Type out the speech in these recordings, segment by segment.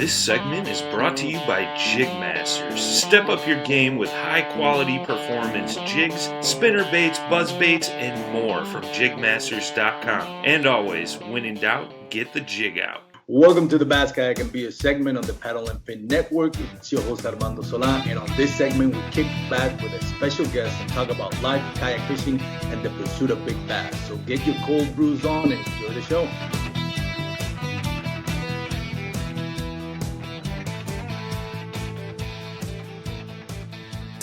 This segment is brought to you by Jigmasters. Step up your game with high-quality performance jigs, spinner baits, buzz baits, and more from jigmasters.com. And always, when in doubt, get the jig out. Welcome to the Bass Kayak and Beer segment on the Paddle and Fin Network. It's your host Armando Sola, and on this segment we kick back with a special guest and talk about life, kayak fishing, and the pursuit of big bass. So get your cold brews on and enjoy the show.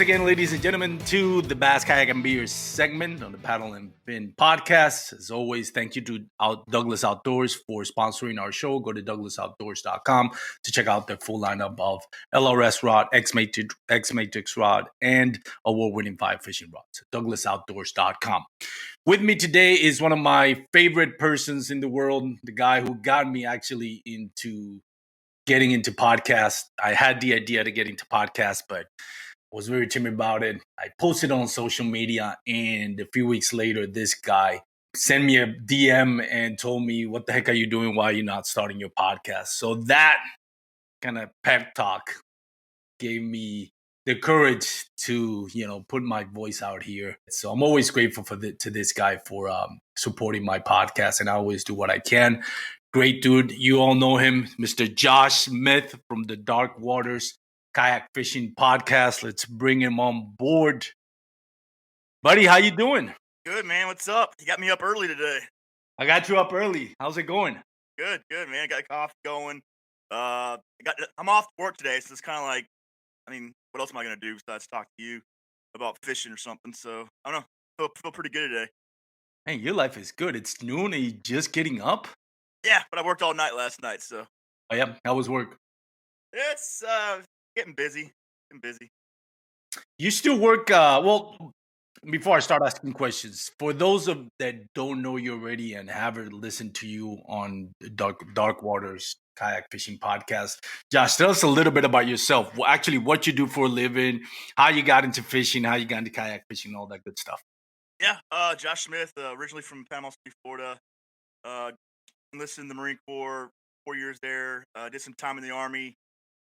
Again, ladies and gentlemen, to the Bass Kayak and Beer segment on the Paddle and Fin podcast. As always, thank you to Douglas Outdoors for sponsoring our show. Go to douglasoutdoors.com to check out their full lineup of LRS rod, X-Matrix rod, and award-winning fly fishing rods. douglasoutdoors.com. With me today is one of my favorite persons in the world, the guy who got me actually into getting into podcasts. I had the idea to get into podcasts, but was very timid about it. I posted on social media, and a few weeks later, this guy sent me a DM and told me, "What the heck are you doing? Why are you not starting your podcast?" So that kind of pep talk gave me the courage to, put my voice out here. So I'm always grateful to this guy for supporting my podcast, and I always do what I can. Great dude. You all know him, Mr. Josh Smith from the Dark Waters Kayak Fishing Podcast. Let's bring him on board. Buddy, how you doing? Good, man. What's up? You got me up early today. I got you up early. How's it going? Good, man. I got coffee going. I'm off work today, so it's kind of like, what else am I going to do besides talk to you about fishing or something? So, I don't know. Feel pretty good today. Hey, your life is good. It's noon. Are you just getting up? Yeah, but I worked all night last night, so. Oh, yeah. How was work? It's getting busy. You still work, before I start asking questions, for those that don't know you already and haven't listened to you on Dark Waters Kayak Fishing Podcast, Josh, tell us a little bit about yourself. Well, actually, what you do for a living, how you got into fishing, how you got into kayak fishing, all that good stuff. Yeah, Josh Smith, originally from Panama City, Florida. Enlisted in the Marine Corps, 4 years there. Did some time in the Army.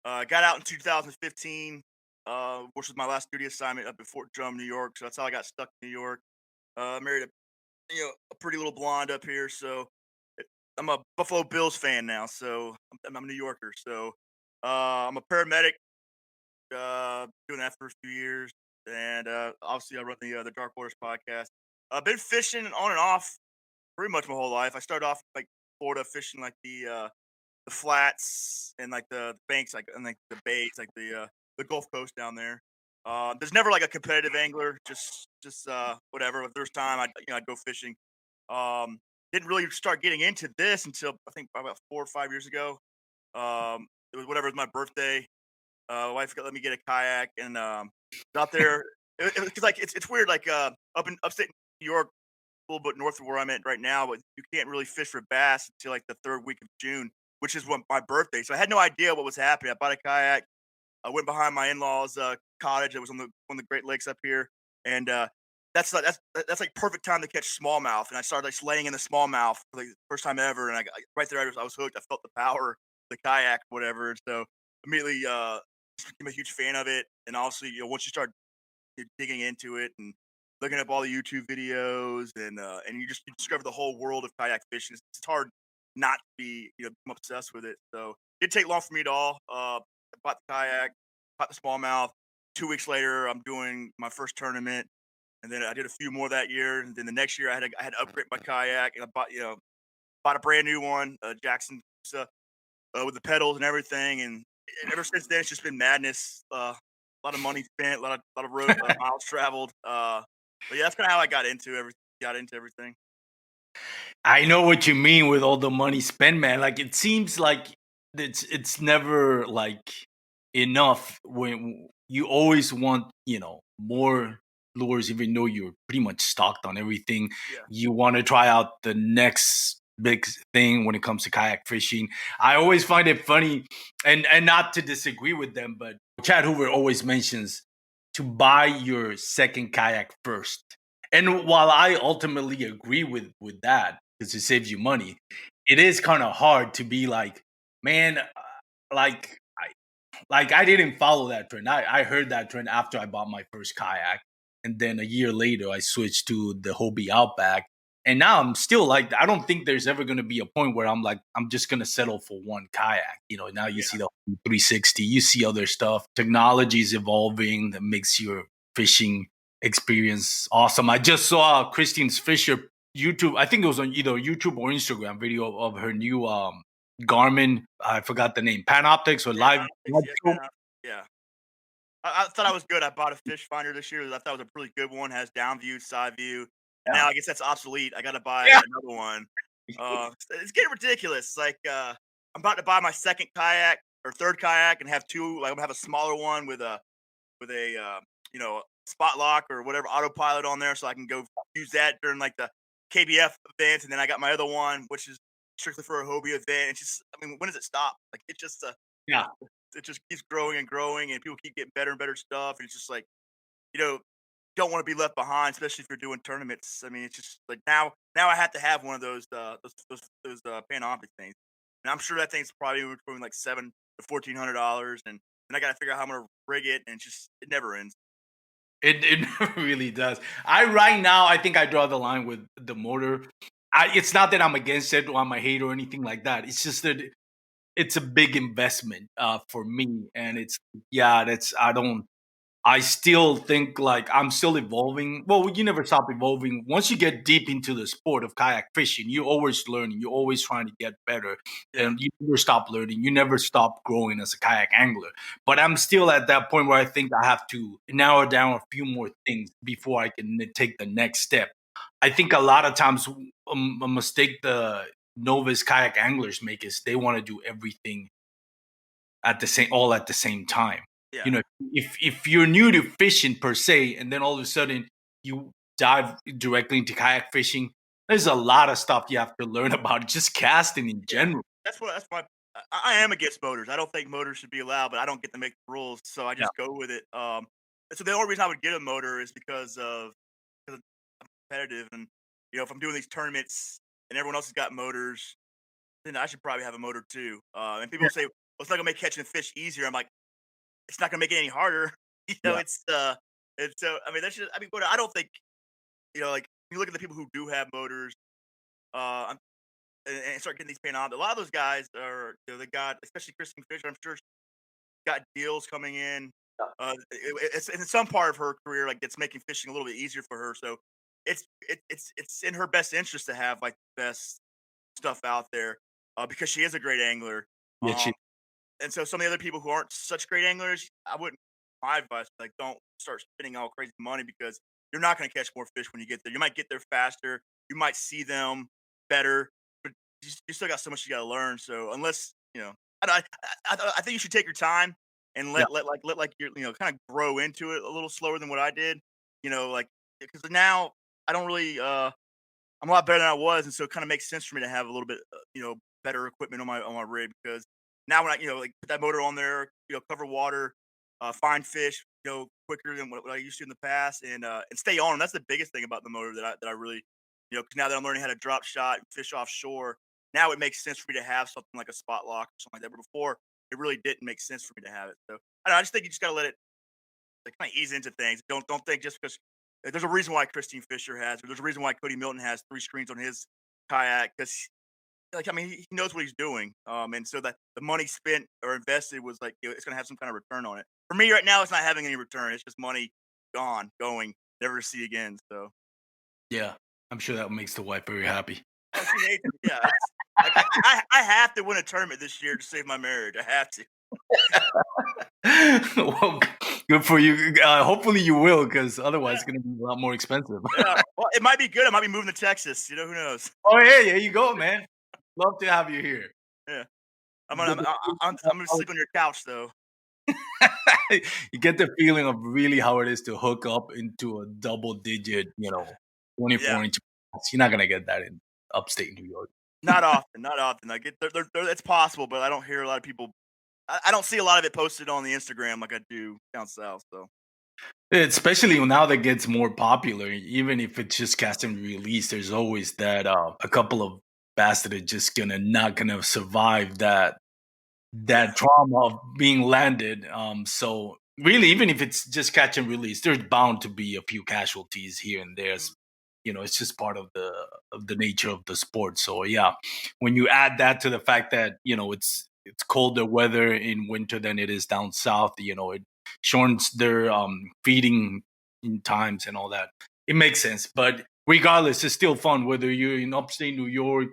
Got out in 2015. Which was my last duty assignment up at Fort Drum, New York. So that's how I got stuck in New York. Married a pretty little blonde up here. So I'm a Buffalo Bills fan now. So I'm a New Yorker. So I'm a paramedic. Doing that for a few years, and obviously I run the Dark Waters podcast. I've been fishing on and off pretty much my whole life. I started off like Florida fishing like the flats and like the banks, and like the bays, like the Gulf Coast down there. There's never like a competitive angler, just whatever. If there's time, I'd go fishing. Didn't really start getting into this until I think about 4 or 5 years ago. It was my birthday. Wife let me get a kayak and out there. It's weird, like up in upstate New York, a little bit north of where I'm at right now, but you can't really fish for bass until like the third week of June, which is my birthday. So I had no idea what was happening. I bought a kayak. I went behind my in-laws' cottage that was on the Great Lakes up here, and that's like perfect time to catch smallmouth. And I started like laying in the smallmouth for like the first time ever, and right there I was hooked. I felt the power of the kayak, whatever. So immediately became a huge fan of it. And obviously, once you start digging into it and looking up all the YouTube videos, and you discover the whole world of kayak fishing, it's hard not to be obsessed with it. So it didn't take long for me at all. I bought the kayak, caught the smallmouth. 2 weeks later, I'm doing my first tournament, and then I did a few more that year. And then the next year, I had to upgrade my kayak, and I bought a brand new one, Jackson, with the pedals and everything. And ever since then, it's just been madness. A lot of money spent, a lot of road miles traveled. But yeah, that's kind of how I got into everything. I know what you mean with all the money spent, man. Like it seems like it's never like enough when you always want, more lures, even though you're pretty much stocked on everything. Yeah. You want to try out the next big thing when it comes to kayak fishing. I always find it funny, and not to disagree with them, but Chad Hoover always mentions to buy your second kayak first. And while I ultimately agree with that, because it saves you money, it is kind of hard to be like, man, like I didn't follow that trend. I heard that trend after I bought my first kayak, and then a year later I switched to the Hobie Outback. And now I'm still like, I don't think there's ever going to be a point where I'm like, I'm just going to settle for one kayak. Now you see the 360, you see other stuff. Technology is evolving that makes your fishing experience awesome. I just saw Christine's Fisher YouTube. I think it was on either YouTube or Instagram video of her new Garmin. I forgot the name. Panoptics or live scope. Yeah. I thought I was good. I bought a fish finder this year that I thought was a really good one. Has down view, side view. And now I guess that's obsolete. I got to buy another one. It's getting ridiculous. Like I'm about to buy my second kayak or third kayak and have two. Like I'm gonna have a smaller one with a spot lock or whatever autopilot on there, so I can go use that during like the KBF events. And then I got my other one, which is strictly for a Hobie event. It's just, I mean, when does it stop? Like it just Yeah. it just keeps growing and growing, and people keep getting better and better stuff. And it's just like, you know, don't want to be left behind, especially if you're doing tournaments. I mean, it's just like now I have to have one of those Panoptic things, and I'm sure that thing's probably between like $700 to $1,400, and I got to figure out how I'm gonna rig it, and it never ends. It never really does. Right now, I think I draw the line with the motor. It's not that I'm against it or I'm a hater or anything like that. It's just that it's a big investment for me, and I still think like I'm still evolving. Well, you never stop evolving. Once you get deep into the sport of kayak fishing, you're always learning. You're always trying to get better. And you never stop learning. You never stop growing as a kayak angler. But I'm still at that point where I think I have to narrow down a few more things before I can take the next step. I think a lot of times a mistake the novice kayak anglers make is they want to do everything at the same time. Yeah. If you're new to fishing per se, and then all of a sudden you dive directly into kayak fishing, there's a lot of stuff you have to learn about just casting in general. That's why I am against motors. I don't think motors should be allowed, but I don't get to make the rules, so I just go with it. So the only reason I would get a motor is because I'm competitive, and if I'm doing these tournaments and everyone else has got motors, then I should probably have a motor too. And people say, "Well, it's not gonna make catching fish easier." I'm like, it's not gonna make it any harder. Yeah. It's so I mean that's just I mean, but I don't think like you look at the people who do have motors, and start getting these paint on. A lot of those guys are they got, especially Kristen Fisher. I'm sure got deals coming in. It's in some part of her career, like it's making fishing a little bit easier for her. So it's in her best interest to have like the best stuff out there, because she is a great angler. Yeah, Um, and so some of the other people who aren't such great anglers, I wouldn't. My advice, like, don't start spending all crazy money, because you're not going to catch more fish when you get there. You might get there faster. You might see them better, but you still got so much you got to learn. So unless I think you should take your time and let your kind of grow into it a little slower than what I did. Like, because now I don't really I'm a lot better than I was, and so it kind of makes sense for me to have a little bit better equipment on my rig, because now when I like put that motor on there, cover water, find fish, quicker than what I used to in the past, and stay on 'em. That's the biggest thing about the motor that I really, 'cause now that I'm learning how to drop shot and fish offshore, now it makes sense for me to have something like a spot lock or something like that. But before, it really didn't make sense for me to have it. So I don't know, I just think you just gotta let it like kind of ease into things. Don't think just because there's a reason why Christine Fisher has, or there's a reason why Cody Milton has 3 screens on his kayak, because like I mean he knows what he's doing. And so that the money spent or invested was like it's gonna have some kind of return on it. For me right now, it's not having any return. It's just money gone, going, never to see again. So yeah, I'm sure that makes the wife very happy. oh, she hates it. Yeah, like, I have to win a tournament this year to save my marriage. I have to. Well, good for you. Hopefully you will, because otherwise it's going to be a lot more expensive. Yeah, well, it might be good. I might be moving to Texas. Who knows? Oh, hey, there you go, man. Love to have you here. Yeah, I'm gonna sleep on your couch though. You get the feeling of really how it is to hook up into a double digit, 24-inch. You're not going to get that in upstate New York. Not often, not often. Like it's possible, but I don't hear a lot of people. I don't see a lot of it posted on the Instagram like I do down south. So Especially now that gets more popular, even if it's just cast and release, there's always that a couple of bass that are just not gonna survive that that trauma of being landed. So really, even if it's just catch and release, there's bound to be a few casualties here and there. It's just part of the nature of the sport. So yeah, when you add that to the fact that it's colder weather in winter than it is down south, it shortens their feeding in times and all that. It makes sense, but regardless, it's still fun whether you're in upstate New York,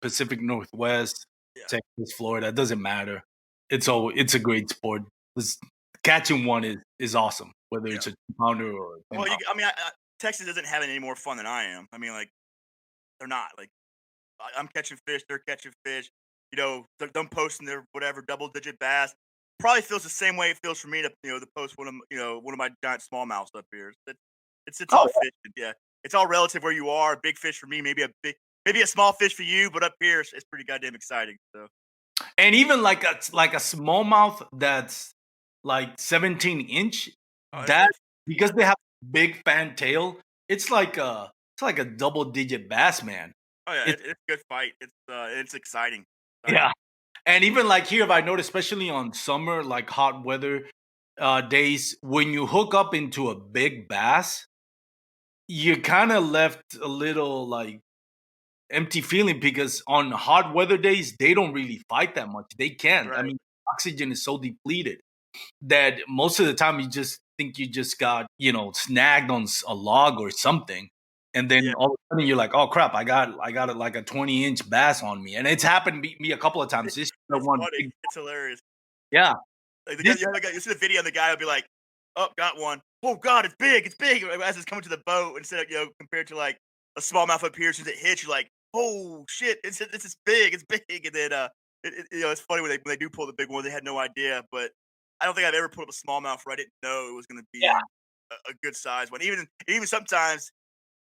Pacific Northwest, Yeah. Texas, Florida. It doesn't matter. It's a great sport. Catching one is awesome, whether it's a 2-pounder or a 10 Well, pounder. I mean, Texas isn't having any more fun than I am. I mean, like they're not. Like I'm catching fish, they're catching fish. Them posting their whatever double-digit bass. Probably feels the same way it feels for me to post one of my giant smallmouths up here. It's Oh, all fish. Yeah, it's all relative where you are. Big fish for me, maybe a small fish for you, but up here it's pretty goddamn exciting. So and even like a smallmouth that's like 17-inch, oh, that because they have big fan tail, it's like a double-digit bass, man. oh yeah, It's it's a good fight. It's exciting. yeah. And even like here, if I notice, especially on summer, like hot weather days, when you hook up into a big bass, you're kind of left a little like empty feeling because on hot weather days, they don't really fight that much. They can't. I Right. mean, oxygen is so depleted that most of the time you just think you just got, snagged on a log or something. And then Yeah, all of a sudden you're like, oh crap, I got like a 20-inch bass on me. And it's happened to me a couple of times. This year, it's one funny. big, It's hilarious. yeah. Like the guy, This you see the video, and the guy will be like, "Oh, got one. Oh God, it's big, it's big." As it's coming to the boat, instead of compared to like a smallmouth up here, as soon as it hits, you're like, "Oh shit, it's big, it's big." And then it's funny when they do pull the big one, they had no idea. But I don't think I've ever pulled up a smallmouth where I didn't know it was going to yeah. be a good size one. Even sometimes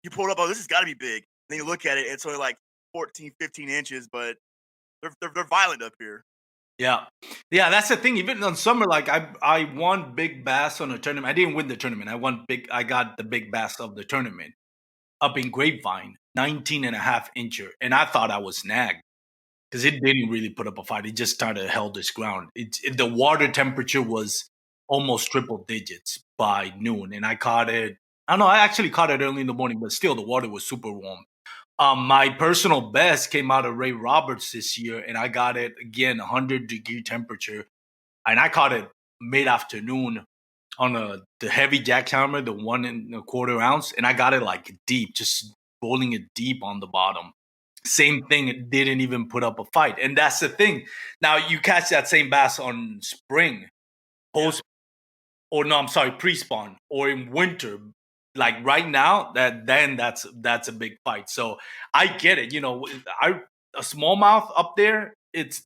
you pull it up, oh, this has got to be big. Then you look at it, and it's only like 14, 15 inches, but they're violent up here. Yeah. Yeah, that's the thing. Even on summer, like I won big bass on a tournament. I didn't win the tournament. I got the big bass of the tournament up in Grapevine, 19 and a half incher. And I thought I was snagged because it didn't really put up a fight. It just kind of held its ground. The water temperature was almost triple digits by noon. And I caught it. I don't know, I actually caught it early in the morning, but still the water was super warm. My personal best came out of Ray Roberts this year, and I got it again, 100-degree temperature, and I caught it mid afternoon on the heavy jackhammer, the 1 1/4 ounce, and I got it like deep, just rolling it deep on the bottom. Same thing, it didn't even put up a fight, and that's the thing. Now you catch that same bass on spring, Yeah. post or no, I'm sorry, pre-spawn or in winter, like right now, that's a big fight. So I get it. A smallmouth up there,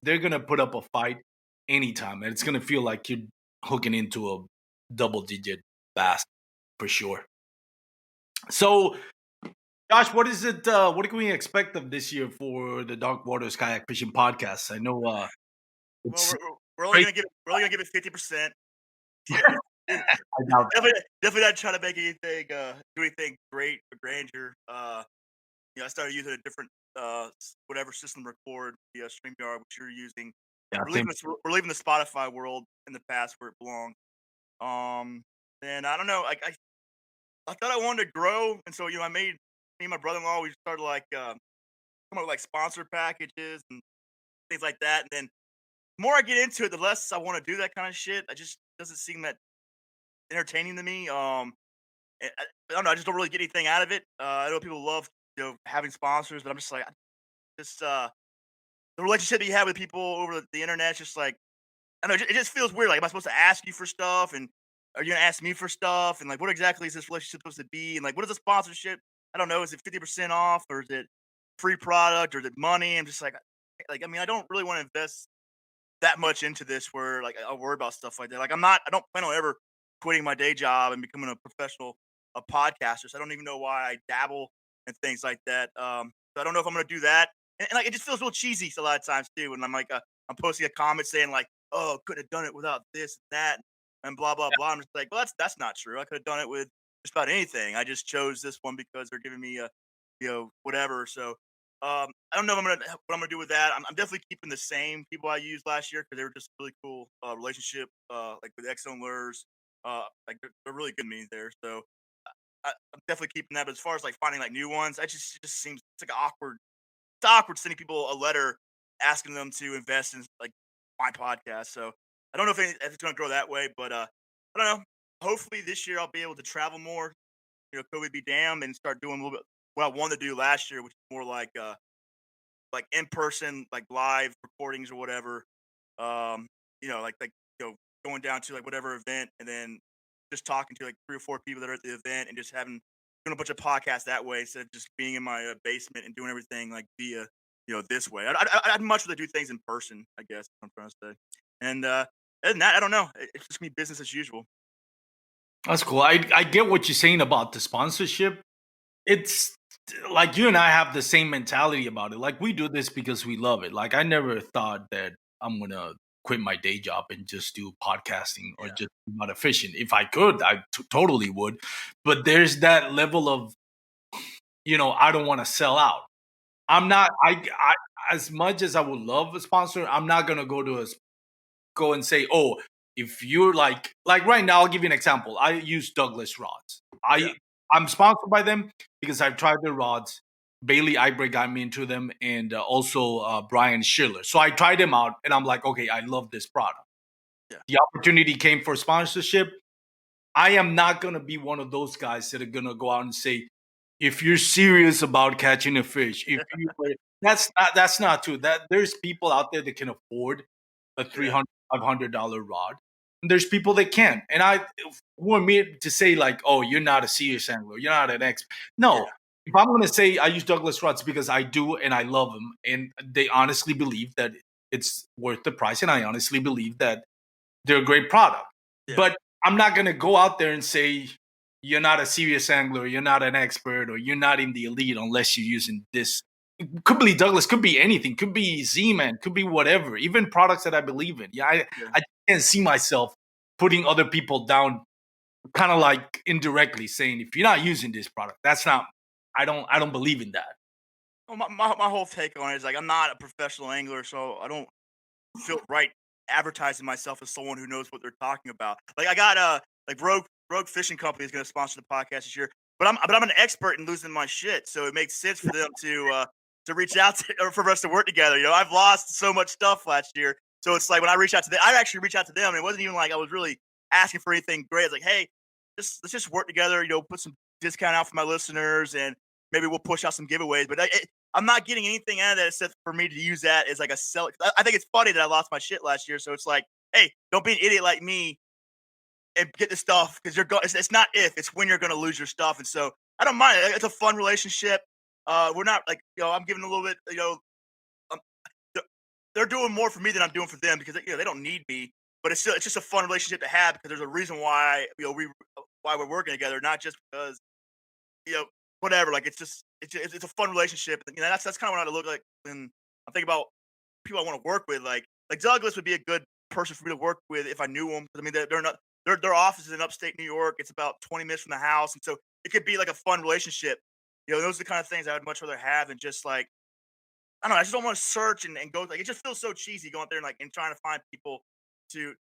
they're gonna put up a fight anytime, and it's gonna feel like you're hooking into a double-digit bass for sure. So, Josh, what is it? What can we expect of this year for the Dark Waters Kayak Fishing Podcast? I know Well, it's we're only great. gonna give it 50%. I doubt that. Definitely not trying to make anything do anything great or grandeur. I started using a different whatever system to record the StreamYard, which you're using. Yeah, We're leaving we're leaving the Spotify world in the past where it belonged. Um, and I don't know. I thought I wanted to grow, and so me and my brother-in-law, we started like come up with like sponsor packages and things like that. And then the more I get into it, the less I want to do that kind of shit. I just doesn't seem that entertaining to me. I don't know. I just don't really get anything out of it. I know people love having sponsors, but I'm just like just the relationship that you have with people over the internet. Is just like I don't know. It just feels weird. Like, am I supposed to ask you for stuff, and are you gonna ask me for stuff, and like what exactly is this relationship supposed to be, and like what is a sponsorship? I don't know. Is it 50% off, or is it free product, or is it money? I'm just like I mean, I don't really want to invest that much into this where like I'll worry about stuff like that. Like I don't plan on ever quitting my day job and becoming a professional a podcaster. So I don't even know why I dabble and things like that. So I don't know if I'm gonna do that. And like it just feels real cheesy a lot of times too. And I'm like I'm posting a comment saying like, oh, couldn't have done it without this and that and blah blah blah. I'm just like, well, that's not true. I could have done it with just about anything. I just chose this one because they're giving me a whatever. So I don't know what I'm gonna do with that. I'm definitely keeping the same people I used last year because they were just really cool relationship. Like with Exxon Lures, like they're really good means there. So I'm definitely keeping that. But as far as like finding like new ones, it just seems it's like awkward. It's awkward sending people a letter asking them to invest in like my podcast. So I don't know if it's gonna grow that way, but I don't know. Hopefully this year I'll be able to travel more. COVID be damned, and start doing a little bit what I wanted to do last year, which is more like in person, like live recordings or whatever. Um, like going down to like whatever event and then just talking to like 3 or 4 people that are at the event and just having doing a bunch of podcasts that way instead of just being in my basement and doing everything like via this way. I'd much rather do things in person. I guess is what I'm trying to say. And other than that, I don't know. It's just gonna be business as usual. That's cool. I get what you're saying about the sponsorship. It's like you and I have the same mentality about it. Like we do this because we love it. Like I never thought that I'm gonna quit my day job and just do podcasting or Yeah, just be not efficient. If I could, I totally would. But there's that level of I don't want to sell out. I'm not. I as much as I would love a sponsor, I'm not gonna go and say, oh, if you're like right now, I'll give you an example. I use Douglas rods. yeah, I'm sponsored by them because I've tried their rods. Bailey Eibert got me into them, and also Brian Schiller. So I tried them out, and I'm like, okay, I love this product. yeah, The opportunity came for sponsorship. I am not gonna be one of those guys that are gonna go out and say, if you're serious about catching a fish, if you that's not true. That there's people out there that can afford a yeah, $300 $500 rod. And there's people that can't. And who are me to say like, oh, you're not a serious angler, you're not an expert. yeah, No. If I'm gonna say I use Douglas rods because I do and I love them, and they honestly believe that it's worth the price, and I honestly believe that they're a great product. yeah, But I'm not gonna go out there and say you're not a serious angler, you're not an expert, or you're not in the elite unless you're using this. It could be Douglas, could be anything, could be Z-Man, could be whatever, even products that I believe in. Yeah, yeah. I can't see myself putting other people down, kind of like indirectly saying if you're not using this product, that's not. I don't believe in that. Well, my whole take on it is like I'm not a professional angler, so I don't feel right advertising myself as someone who knows what they're talking about. Like I got like Rogue Fishing Company is going to sponsor the podcast this year, but I'm an expert in losing my shit, so it makes sense for them to reach out to or for us to work together. I've lost so much stuff last year, so it's like when I reach out to them, I actually reach out to them, and it wasn't even like I was really asking for anything great. It's like, hey, let's just work together. Put some discount out for my listeners, and maybe we'll push out some giveaways. But I'm not getting anything out of that except for me to use that as like a sell. I think it's funny that I lost my shit last year. So it's like, hey, don't be an idiot like me and get the stuff because it's not if, it's when you're going to lose your stuff. And so I don't mind. It's a fun relationship. We're not like, I'm giving a little bit, um, they're doing more for me than I'm doing for them because they don't need me. But it's just a fun relationship to have because there's a reason why, why we're working together, not just because whatever. Like it's a fun relationship. That's kind of what I look like when I think about people I want to work with. Like Douglas would be a good person for me to work with if I knew him. I mean, they're not their office is in upstate New York. It's about 20 minutes from the house, and so it could be like a fun relationship. Those are the kind of things I would much rather have than just like I don't know. I just don't want to search and go like it just feels so cheesy going there and trying to find people to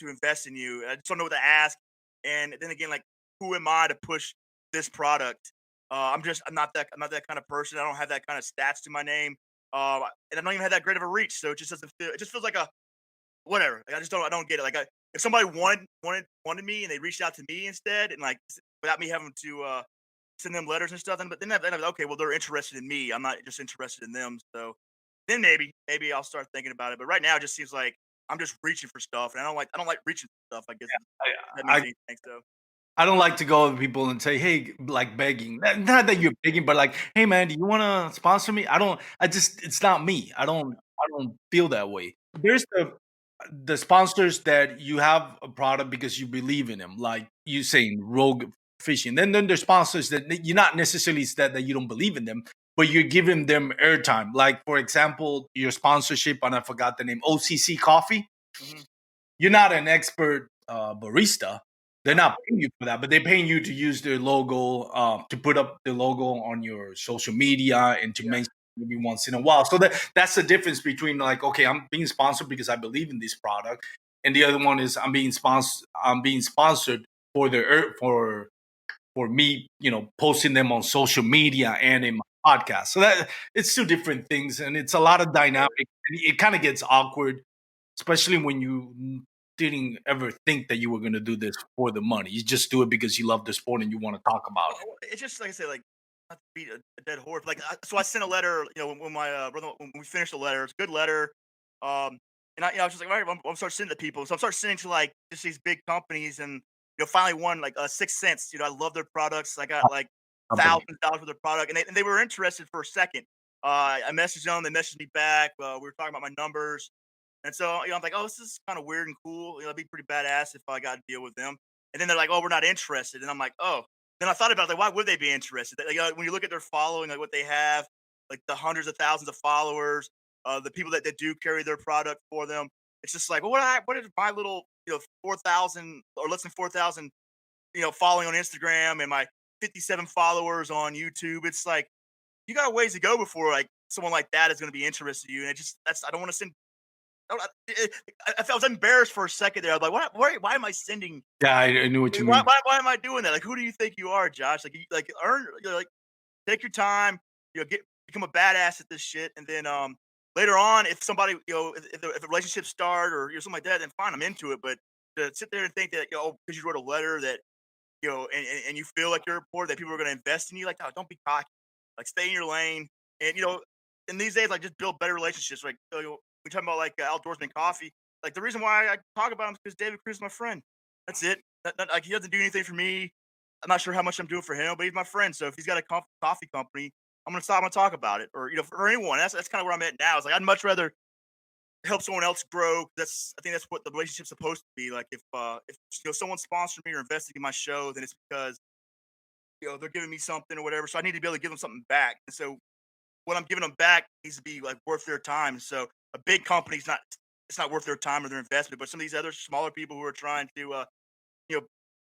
invest in you. I just don't know what to ask. And then again, like who am I to push this product? I'm not that kind of person. I don't have that kind of stats to my name. And I don't even have that great of a reach. So it just doesn't feel. It just feels like a whatever. Like, I don't get it. Like if somebody wanted me and they reached out to me instead and like without me having to send them letters and stuff, then okay, well they're interested in me. I'm not just interested in them. So then maybe I'll start thinking about it. But right now it just seems like I'm just reaching for stuff, and I don't like reaching for stuff. I guess that means I, anything. So I don't like to go to people and say, "Hey," like begging. Not that you're begging, but like, "Hey, man, do you want to sponsor me?" I don't. I just, it's not me. I don't feel that way. There's the sponsors that you have a product because you believe in them, like you saying Rogue Fishing. Then there's sponsors that you're not necessarily said that you don't believe in them, but you're giving them airtime. Like for example, your sponsorship, and I forgot the name, OCC Coffee. mhm, You're not an expert barista. They're no, not paying you for that, but they're paying you to use their logo, to put up the logo on your social media and to yeah, mention maybe once in a while. So that's the difference between like, okay, I'm being sponsored because I believe in this product, and the other one is I'm being sponsored for for me, posting them on social media and in my podcast. So that it's two different things, and it's a lot of dynamic. It kind of gets awkward, especially when you didn't ever think that you were going to do this for the money. You just do it because you love the sport and you want to talk about it. It's just like I say, like not to beat a dead horse. Like so, I sent a letter. When my brother when we finished the letter, it's a good letter. And I was just like, all right, I'm start sending to people. So I'm start sending to like just these big companies, and finally one like 6 Sense. I love their products. I got like Company. thousands of dollars for their product, and they were interested for a second. I messaged them. They messaged me back. We were talking about my numbers. And so, I'm like, oh, this is kind of weird and cool. It'd be pretty badass if I got to deal with them. And then they're like, oh, we're not interested. And I'm like, oh. Then I thought about it, like, why would they be interested? Like, when you look at their following, like what they have, like the hundreds of thousands of followers, the people that do carry their product for them, it's just like, well, what is my little, 4,000 or less than 4,000, following on Instagram and my 57 followers on YouTube? It's like, you got a ways to go before like someone like that is going to be interested in you. And I don't want to send I felt embarrassed for a second there. I was like, why am I sending? Yeah, I knew what you mean. Why am I doing that? Like, who do you think you are, Josh? Like earn, like, take your time, become a badass at this shit. And then, later on, if somebody, if the relationship start or something like that, then fine, I'm into it. But to sit there and think that, because you wrote a letter that, and you feel like you're important, that people are going to invest in you, like, oh, don't be cocky. Like, stay in your lane. And, in these days, like, just build better relationships. Like, we talking about like outdoorsman coffee. Like the reason why I talk about him is because David Cruz is my friend. That's it. Like he doesn't do anything for me. I'm not sure how much I'm doing for him, but he's my friend. So if he's got a coffee company, I'm gonna stop. I'm gonna talk about it, or for anyone. That's kind of where I'm at now. It's like I'd much rather help someone else grow. I think that's what the relationship's supposed to be. Like if someone sponsored me or invested in my show, then it's because they're giving me something or whatever. So I need to be able to give them something back. And so what I'm giving them back needs to be like worth their time. So a big company's it's not worth their time or their investment, but some of these other smaller people who are trying to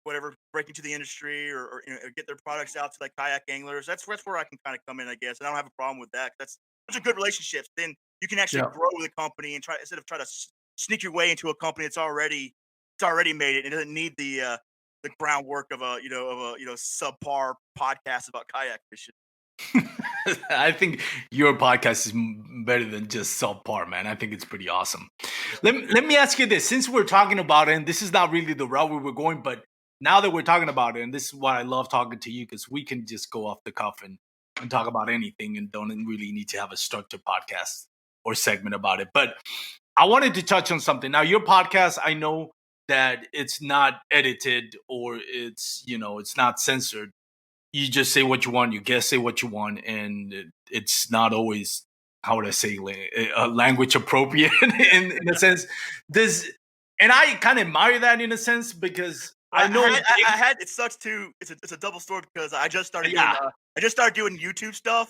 whatever, break into the industry or get their products out to like kayak anglers, that's where I can kind of come in, I guess. And I don't have a problem with that. Those are good relationships. Then you can actually grow with a company and instead of trying to sneak your way into a company that's already made it. It doesn't need the groundwork of a subpar podcast about kayak fishing. I think your podcast is better than just subpar, man. I think it's pretty awesome. Let me ask you this. Since we're talking about it, and this is not really the route we were going, but now that we're talking about it, and this is why I love talking to you, because we can just go off the cuff and talk about anything and don't really need to have a structured podcast or segment about it. But I wanted to touch on something. Now, your podcast, I know that it's not edited or it's not censored. You just say what you want, you guess say what you want, and it's not always, how would I say, language appropriate in a sense. And I kind of admire that in a sense because I know it sucks too. It's a double story because I just started doing YouTube stuff.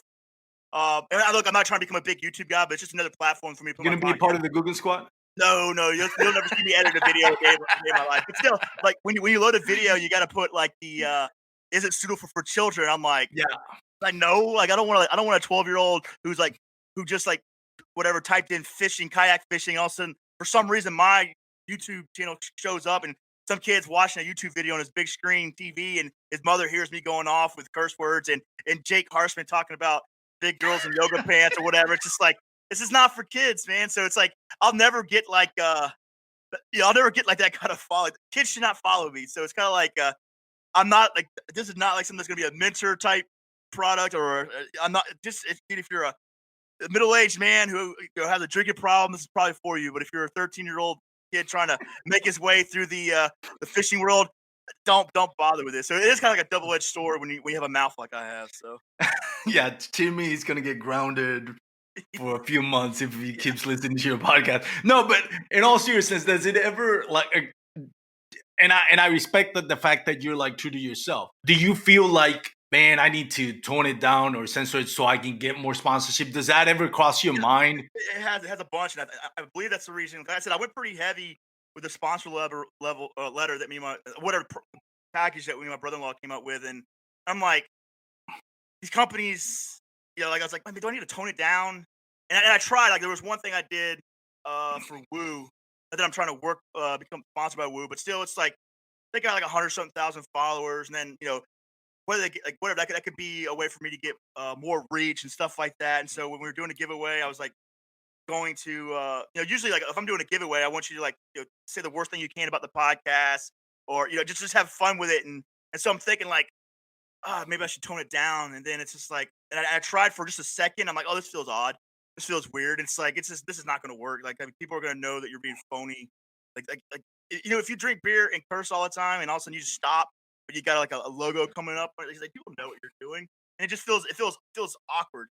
And look, I'm not trying to become a big YouTube guy, but it's just another platform for me. You're gonna be a part of the Google Squad? No, you'll never see me edit a video a day in my life. But still, like when you load a video, you got to put like the is it suitable for children? I'm like, yeah, like no, like I don't want a 12-year-old who just like whatever typed in fishing, kayak fishing, all of a sudden for some reason my YouTube channel shows up and some kid's watching a YouTube video on his big screen TV and his mother hears me going off with curse words and Jake Harshman talking about big girls in yoga pants or whatever. It's just like, this is not for kids, man. So it's like I'll never get like that kind of follow. Kids should not follow me. So it's kind of like I'm not like, this is not like something that's gonna be a mentor type product, or I'm not just if you're a middle-aged man who has a drinking problem, this is probably for you. But if you're a 13-year-old kid trying to make his way through the fishing world, don't bother with this. So it is kind of like a double-edged sword when you have a mouth like I have. So yeah, Timmy is gonna get grounded for a few months if he keeps listening to your podcast. No, but in all seriousness, does it ever like? And I respect the fact that you're like true to yourself. Do you feel like, man, I need to tone it down or censor it so I can get more sponsorship? Does that ever cross your mind? It has a bunch, and I believe that's the reason. Like I said, I went pretty heavy with the sponsor letter that me and my package that me and my brother-in-law came up with, and I'm like, these companies like I was like, do I need to tone it down? And I tried. Like there was one thing I did for Woo that I'm trying to work become sponsored by Woo, but still, it's like they got like 100 something thousand followers, and then whether they get like whatever that could be a way for me to get more reach and stuff like that. And so when we were doing a giveaway, I was like going to usually like if I'm doing a giveaway, I want you to like say the worst thing you can about the podcast, or just have fun with it. And so I'm thinking like, maybe I should tone it down. And then it's just like, and I tried for just a second. I'm like, oh, this feels odd. This feels weird. It's like, this is not going to work. Like, I mean, people are going to know that you're being phony. Like, if you drink beer and curse all the time and all of a sudden you just stop, but you got like a logo coming up, it's like people know what you're doing. And it just feels awkward.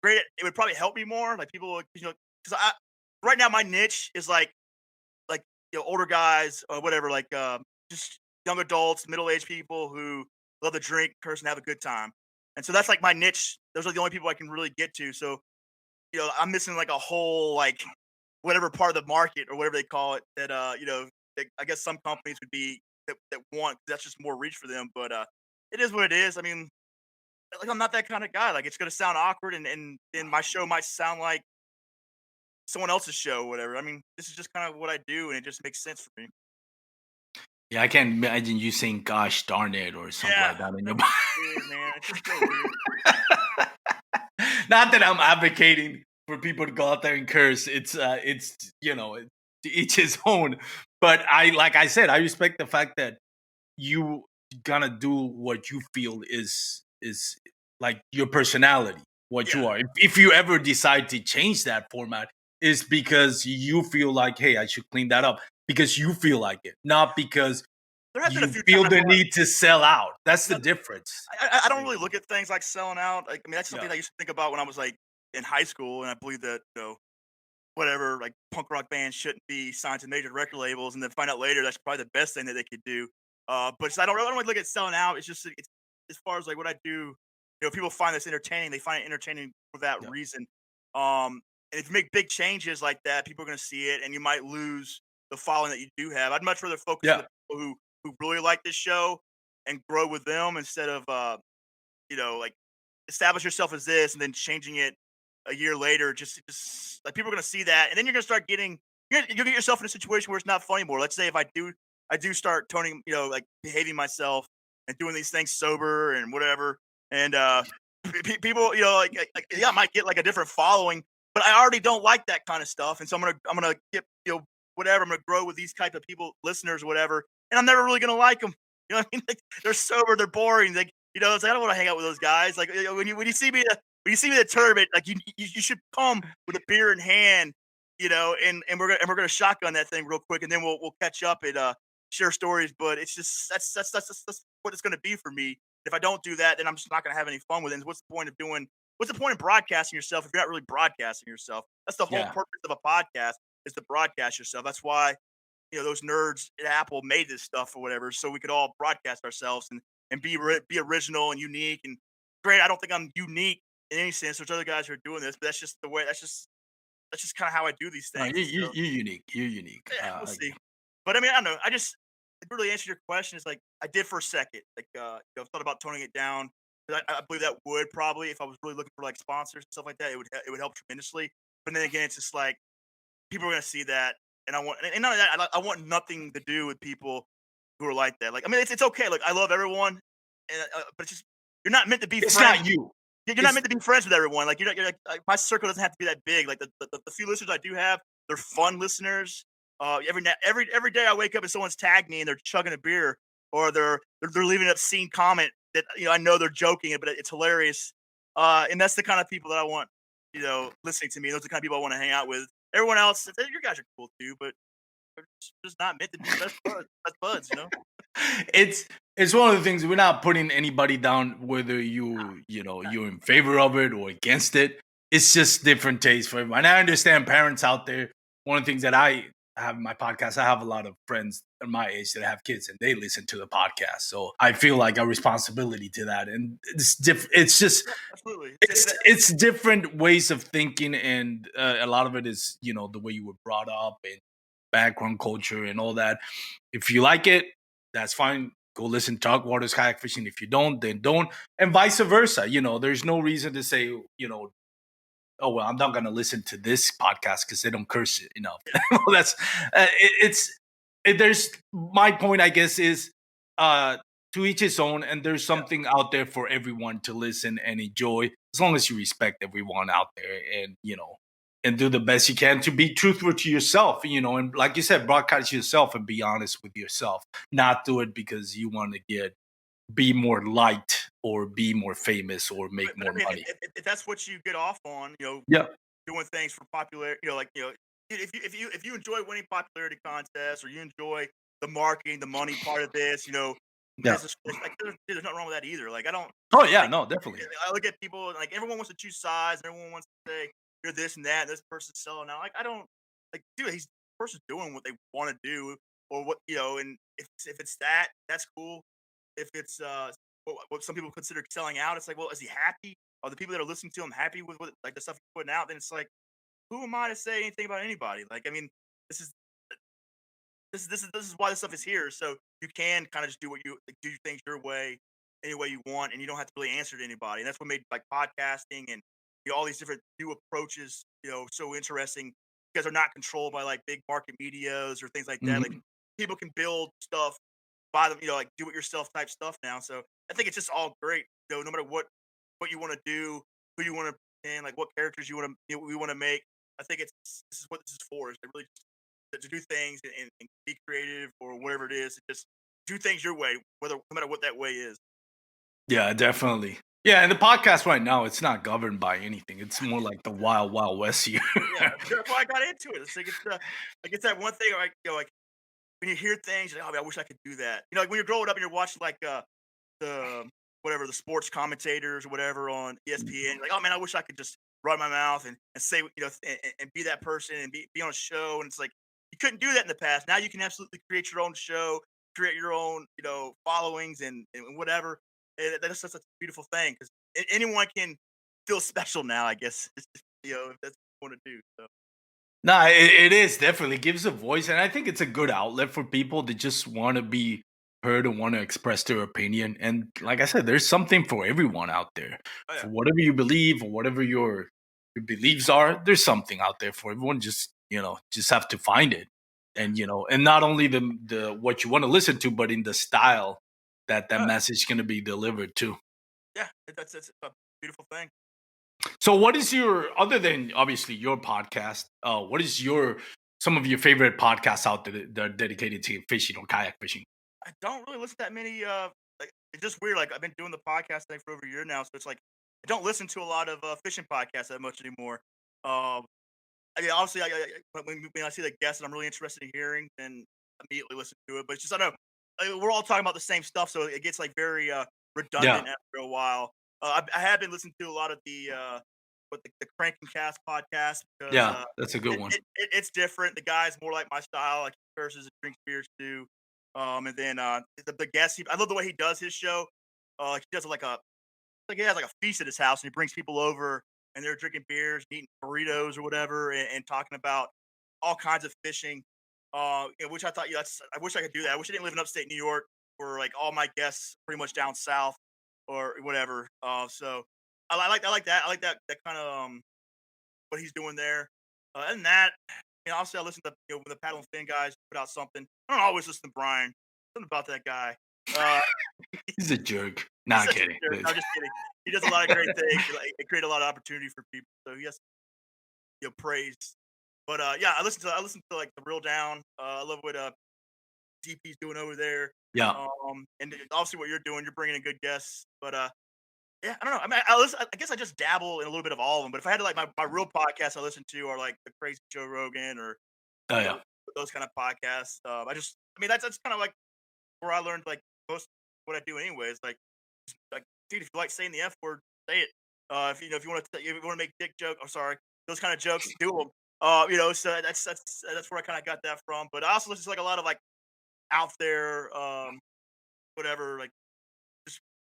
Great. It would probably help me more. Like people, because right now my niche is like older guys or whatever, like just young adults, middle aged people who love to drink, curse, and have a good time. And so that's like my niche. Those are the only people I can really get to. So I'm missing like a whole like whatever part of the market or whatever they call it that that I guess some companies would be that want. That's just more reach for them. But it is what it is. I mean, like I'm not that kind of guy. Like it's gonna sound awkward, and my show might sound like someone else's show or whatever. I mean, this is just kind of what I do, and it just makes sense for me. Yeah, I can't imagine you saying "gosh darn it" or something like that in your Weird, man. It's just so weird. Not that I'm advocating for people to go out there and curse. It's to each his own. But like I said, I respect the fact that you gonna do what you feel is like your personality, what you Yeah. are. If you ever decide to change that format, is because you feel like, hey, I should clean that up because you feel like it, not because There have been a you few feel times the where need to sell out. That's the No, difference. I don't really look at things like selling out. Like, I mean, that's something Yeah. I used to think about when I was like in high school, and I believe that whatever like punk rock bands shouldn't be signed to major record labels, and then find out later that's probably the best thing that they could do. But so I don't really look at selling out. It's just it's as far as like what I do. People find this entertaining. They find it entertaining for that Yeah. reason. And if you make big changes like that, people are going to see it, and you might lose the following that you do have. I'd much rather focus on Yeah. the people who really like this show and grow with them instead of like establish yourself as this and then changing it a year later. Just like people are gonna see that, and then you're gonna start getting you'll get yourself in a situation where it's not funny anymore. Let's say if I do start toning, like behaving myself and doing these things sober and whatever, and people, yeah, I might get like a different following, but I already don't like that kind of stuff, and so I'm gonna get whatever. I'm gonna grow with these type of people, listeners, whatever, and I'm never really gonna like them. You know what I mean? Like, they're sober, they're boring. Like, it's like, I don't want to hang out with those guys. Like, when you see me at the tournament, like you should come with a beer in hand, and we're gonna shotgun that thing real quick, and then we'll catch up and share stories. But it's just that's what it's gonna be for me. If I don't do that, then I'm just not gonna have any fun with it. And what's the point of doing? What's the point of broadcasting yourself if you're not really broadcasting yourself? That's the whole Yeah. purpose of a podcast is to broadcast yourself. That's why those nerds at Apple made this stuff or whatever, so we could all broadcast ourselves and be original and unique. And great, I don't think I'm unique in any sense. There's other guys who are doing this, but that's just the way. That's just kind of how I do these No, things. So, you're unique. You're unique. yeah, we'll see. But I mean, I don't know. I just to really answer your question is like I did for a second. Like I've thought about toning it down. 'Cause I believe that would probably, if I was really looking for like sponsors and stuff like that, it would help tremendously. But then again, it's just like people are gonna see that, and and none of that. I want nothing to do with people who are like that. Like, I mean, it's okay. Like, I love everyone, and but it's just you're not meant to be It's friends. not you. You're not It's meant to be friends with everyone. Like, you're like my circle doesn't have to be that big. Like the few listeners I do have, they're fun listeners. Every day I wake up and someone's tagged me and they're chugging a beer or they're leaving an obscene comment that I know they're joking, but it's hilarious. And that's the kind of people that I want, listening to me. Those are the kind of people I want to hang out with. Everyone else, your guys are cool too, but they're just not meant to be best buds. it's one of the things, we're not putting anybody down whether you're in favor of it or against it. It's just different tastes for everyone. And I understand parents out there. One of the things that I have in my podcast, I have a lot of friends at my age that have kids and they listen to the podcast. So I feel like a responsibility to that. And it's just Absolutely. it's different ways of thinking, and a lot of it is the way you were brought up and background culture and all that. If you like it, that's fine. go listen to Talk Waters Kayak Fishing. If you don't, then don't, and vice versa. There's no reason to say, oh well, I'm not gonna listen to this podcast because they don't curse it enough. Well, that's there's my point, I guess, is to each his own, and there's something out there for everyone to listen and enjoy, as long as you respect everyone out there, and and do the best you can to be truthful to yourself, and like you said, broadcast yourself and be honest with yourself, not do it because you want to be more liked or be more famous or make But more money. if that's what you get off on, Yeah. doing things for popularity, if you enjoy winning popularity contests or you enjoy the marketing, the money part of this, Yeah. like there's nothing wrong with that either. Like I don't. Oh yeah, Like, no, definitely. I look at people like everyone wants to choose sides, and everyone wants to say you're this and that. This person's selling out. Like I don't like, dude. He's the person doing what they want to do, or what and if it's that, that's cool. If it's what some people consider selling out, it's like, well, is he happy? Are the people that are listening to him happy with what like the stuff he's putting out? Then it's like, who am I to say anything about anybody? Like, I mean, this is this is why this stuff is here. So you can kind of just do what you like, do things your way, any way you want, and you don't have to really answer to anybody. And that's what made like podcasting and all these different new approaches, so interesting because they're not controlled by like big market medias or things like that. Like Mhm. people can build stuff by them, like do it yourself type stuff now. So I think it's just all great, no matter what you want to do, who you want to pretend, like what characters you want to we want to make. I think this is what this is for. Is to really to do things and be creative or whatever it is. Just do things your way, no matter what that way is. Yeah, definitely. Yeah, and the podcast right now, it's not governed by anything. It's more like the wild, wild west here. Yeah, that's why I got into it. It's like it's that one thing like like when you hear things, you're like, oh man, I wish I could do that. Like when you're growing up and you're watching like the whatever the sports commentators or whatever on ESPN, you're like, oh man, I wish I could just run my mouth and say and be that person and be on a show. And it's like you couldn't do that in the past. Now you can absolutely create your own show, create your own followings and whatever. And that's such a beautiful thing because anyone can feel special now. I guess if that's what you want to do. So. No, it is definitely gives a voice, and I think it's a good outlet for people that just want to be heard and want to express their opinion. And like I said, there's something for everyone out there. Oh, yeah. For whatever you believe or whatever your beliefs are, there's something out there for everyone. Just just have to find it, and and not only the what you want to listen to, but in the style that message is going to be delivered to. Yeah, that's a beautiful thing. So what is your, other than obviously your podcast, what is some of your favorite podcasts out there that are dedicated to fishing or kayak fishing? I don't really listen to that many. Like it's just weird. Like I've been doing the podcast thing for over a year now, so it's like I don't listen to a lot of fishing podcasts that much anymore. I mean, obviously, when I see the guest that I'm really interested in hearing, then immediately listen to it. But it's just I don't know. We're all talking about the same stuff, so it gets like very redundant after a while. I have been listening to a lot of the Crank and Cast podcast because Yeah, that's a good one. it's different. The guy's more like my style, like he curses and drinks beers too. And then the guest, I love the way he does his show. He does like he has like a feast at his house, and he brings people over, and they're drinking beers, and eating burritos or whatever, and talking about all kinds of fishing. Which I thought, I wish I could do that. I wish I didn't live in upstate New York, where like all my guests pretty much down south or whatever. So I like that. I like that kind of what he's doing there. Other than that, obviously I listen to when the Paddle and Fin guys put out something. I don't always listen to Brian. Something about that guy. He's a jerk. Not kidding. I'm just kidding. He does a lot of great things. He create a lot of opportunity for people. So he has praise. But yeah, I listen to like the Real Down. I love what DP's doing over there. Yeah. And obviously what you're doing, you're bringing in good guests. But yeah, I don't know. I mean, I guess I just dabble in a little bit of all of them. But if I had to like my real podcasts I listen to are like the Crazy Joe Rogan or those kind of podcasts. I mean that's kind of like where I learned like most of what I do anyways. Like dude, if you like saying the F word, say it. If you want to make dick joke, I'm sorry, those kind of jokes, do them. So that's where I kind of got that from. But I also listen to like a lot of like out there, whatever, like just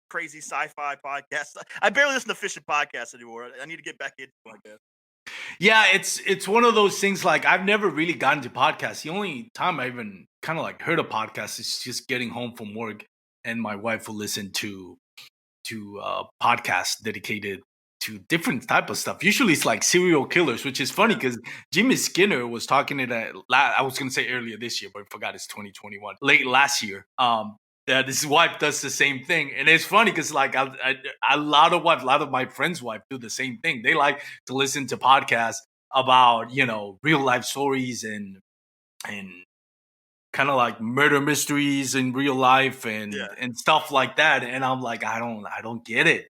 crazy sci-fi podcasts. I barely listen to fishing podcasts anymore. I need to get back into it, I guess. Yeah, it's one of those things. Like I've never really gotten to podcasts. The only time I even kind of like heard a podcast is just getting home from work and my wife will listen to podcasts dedicated to different type of stuff. Usually it's like serial killers, which is funny because Jimmy Skinner was talking it I was going to say earlier this year, but I forgot it's 2021, late last year. That his wife does the same thing, and it's funny because like a lot of my friends' wife do the same thing. They like to listen to podcasts about real life stories and kind of like murder mysteries in real life and stuff like that. And I'm like, I don't get it,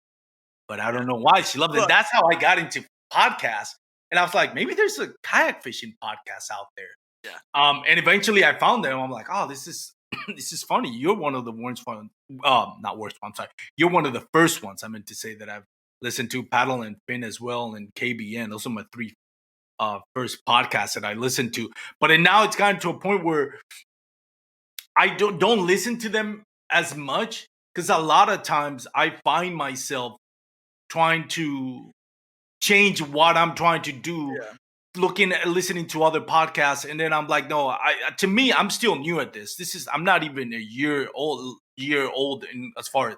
but I don't know why she loves it. Look. That's how I got into podcasts. And I was like, maybe there's a kayak fishing podcast out there. Yeah. And eventually I found them. I'm like, oh, this is this is funny. You're one of the worst one. Not worst one. I'm sorry. You're one of the first ones. I meant to say that I've listened to Paddle and Fin as well, and KBN. Those are my three first podcasts that I listened to. But now it's gotten to a point where I don't listen to them as much because a lot of times I find myself trying to change what I'm trying to do, listening to other podcasts, and then I'm like, no, to me, I'm still new at this. I'm not even a year old in as far as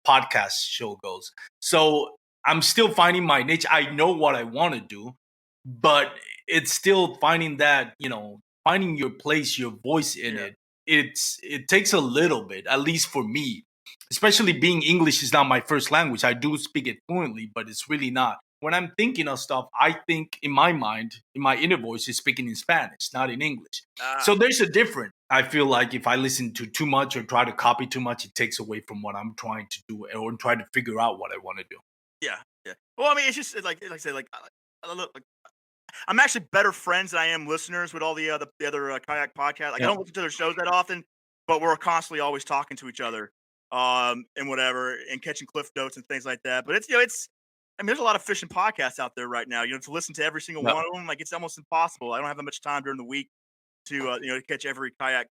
podcast show goes. So I'm still finding my niche. I know what I want to do, but it's still finding that, finding your place, your voice in it. It takes a little bit, at least for me, especially being English is not my first language. I do speak it fluently, but it's really not. When I'm thinking of stuff, I think in my mind, in my inner voice, is speaking in Spanish, not in English. So there's a difference. I feel like if I listen to too much or try to copy too much, it takes away from what I'm trying to do or try to figure out what I want to do. Yeah. Well, I mean, it's just like I said, I'm actually better friends than I am listeners with all the other kayak podcasts. Like I don't listen to their shows that often, but we're constantly always talking to each other, and whatever, and catching cliff notes and things like that. But it's. I mean, there's a lot of fishing podcasts out there right now. To listen to every single one of them, like it's almost impossible. I don't have that much time during the week to to catch every kayak,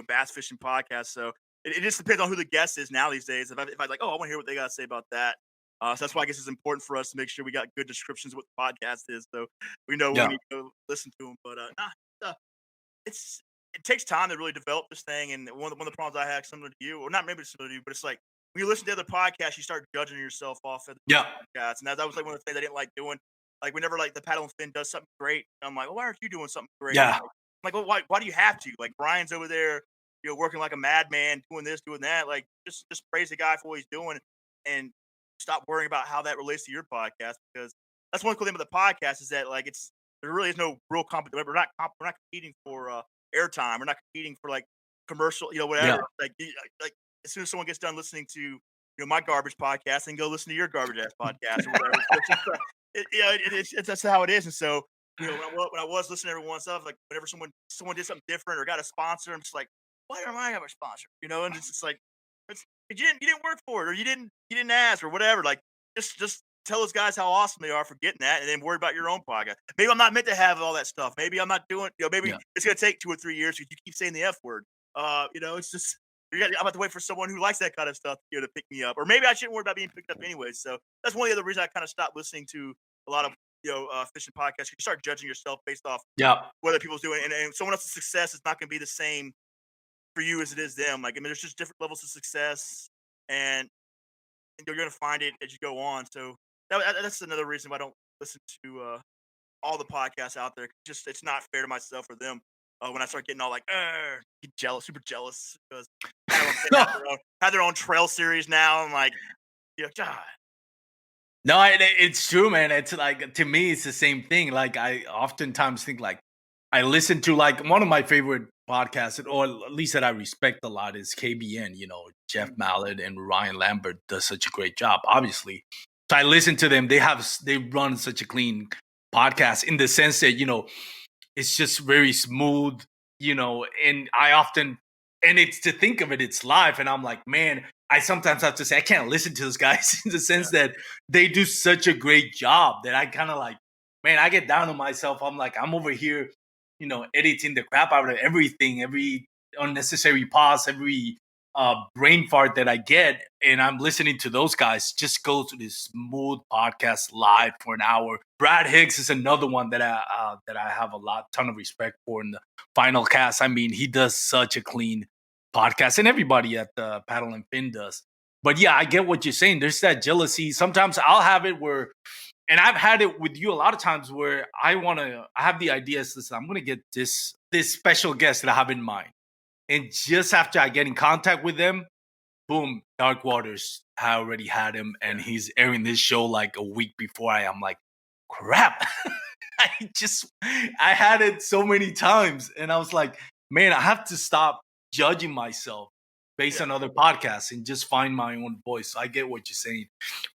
bass fishing podcast. So it just depends on who the guest is now these days. If I like, oh, I want to hear what they got to say about that. So that's why I guess it's important for us to make sure we got good descriptions of what the podcast is, so we know when we need to go listen to them. But it takes time to really develop this thing. And one of the problems I had, similar to you, or not maybe similar to you, but it's like when you listen to other podcasts, you start judging yourself off of the podcasts, and that was like one of the things I didn't like doing. Like whenever like the Paddle and Fin does something great, I'm like, well, why aren't you doing something great? Yeah. I'm like, well, why do you have to? Like Brian's over there, working like a madman, doing this, doing that. Like just praise the guy for what he's doing, and stop worrying about how that relates to your podcast, because that's one cool thing about the podcast is that like there really is no real competition. We're not competing for airtime. We're not competing for like commercial, whatever. Like as soon as someone gets done listening to my garbage podcast, and go listen to your garbage ass podcast or whatever. That's how it is. And so when I was listening to everyone's stuff, like whenever someone did something different or got a sponsor, I'm just like, why don't I have a sponsor? And it's just like you didn't work for it, or you didn't ask, or whatever. Like just tell those guys how awesome they are for getting that, and then worry about your own podcast. Maybe I'm not meant to have all that stuff. Maybe I'm not doing. Maybe it's gonna take 2 or 3 years because you keep saying the F word. It's just I'm about to wait for someone who likes that kind of stuff to pick me up, or maybe I shouldn't worry about being picked up anyways. So that's one of the other reasons I kind of stopped listening to a lot of fishing podcasts. You start judging yourself based off what other people's doing, and someone else's success is not going to be the same for you as it is them. Like, I mean, there's just different levels of success, and you're going to find it as you go on. So that's another reason why I don't listen to all the podcasts out there. Just it's not fair to myself or them when I start getting all like get jealous, super jealous, because have their own trail series now. I'm like, God. No, it's true, man. It's like, to me, it's the same thing. Like I oftentimes think like I listen to like one of my favorite podcasts, or at least that I respect a lot, is KBN. Jeff Mallett and Ryan Lambert does such a great job, obviously. So I listen to them. They run such a clean podcast in the sense that, it's just very smooth, and it's to think of it, it's live. And I'm like, man, I sometimes have to say, I can't listen to those guys in the sense that they do such a great job that I kind of like, man, I get down on myself. I'm like, I'm over here, editing the crap out of everything, every unnecessary pause, every brain fart that I get, and I'm listening to those guys just go to this smooth podcast live for an hour. Brad Higgs is another one that I have a ton of respect for in the Final Cast. I mean, he does such a clean podcast, and everybody at the Paddle and Fin does. But yeah, I get what you're saying. There's that jealousy. Sometimes I'll have it where, and I've had it with you a lot of times where I have the ideas. Listen, I'm gonna get this special guest that I have in mind, and just after I get in contact with them, boom, Dark Waters. I already had him, and he's airing this show like a week before I'm like, crap. I had it so many times, and I was like, man, I have to stop judging myself based on other podcasts and just find my own voice. So I get what you're saying.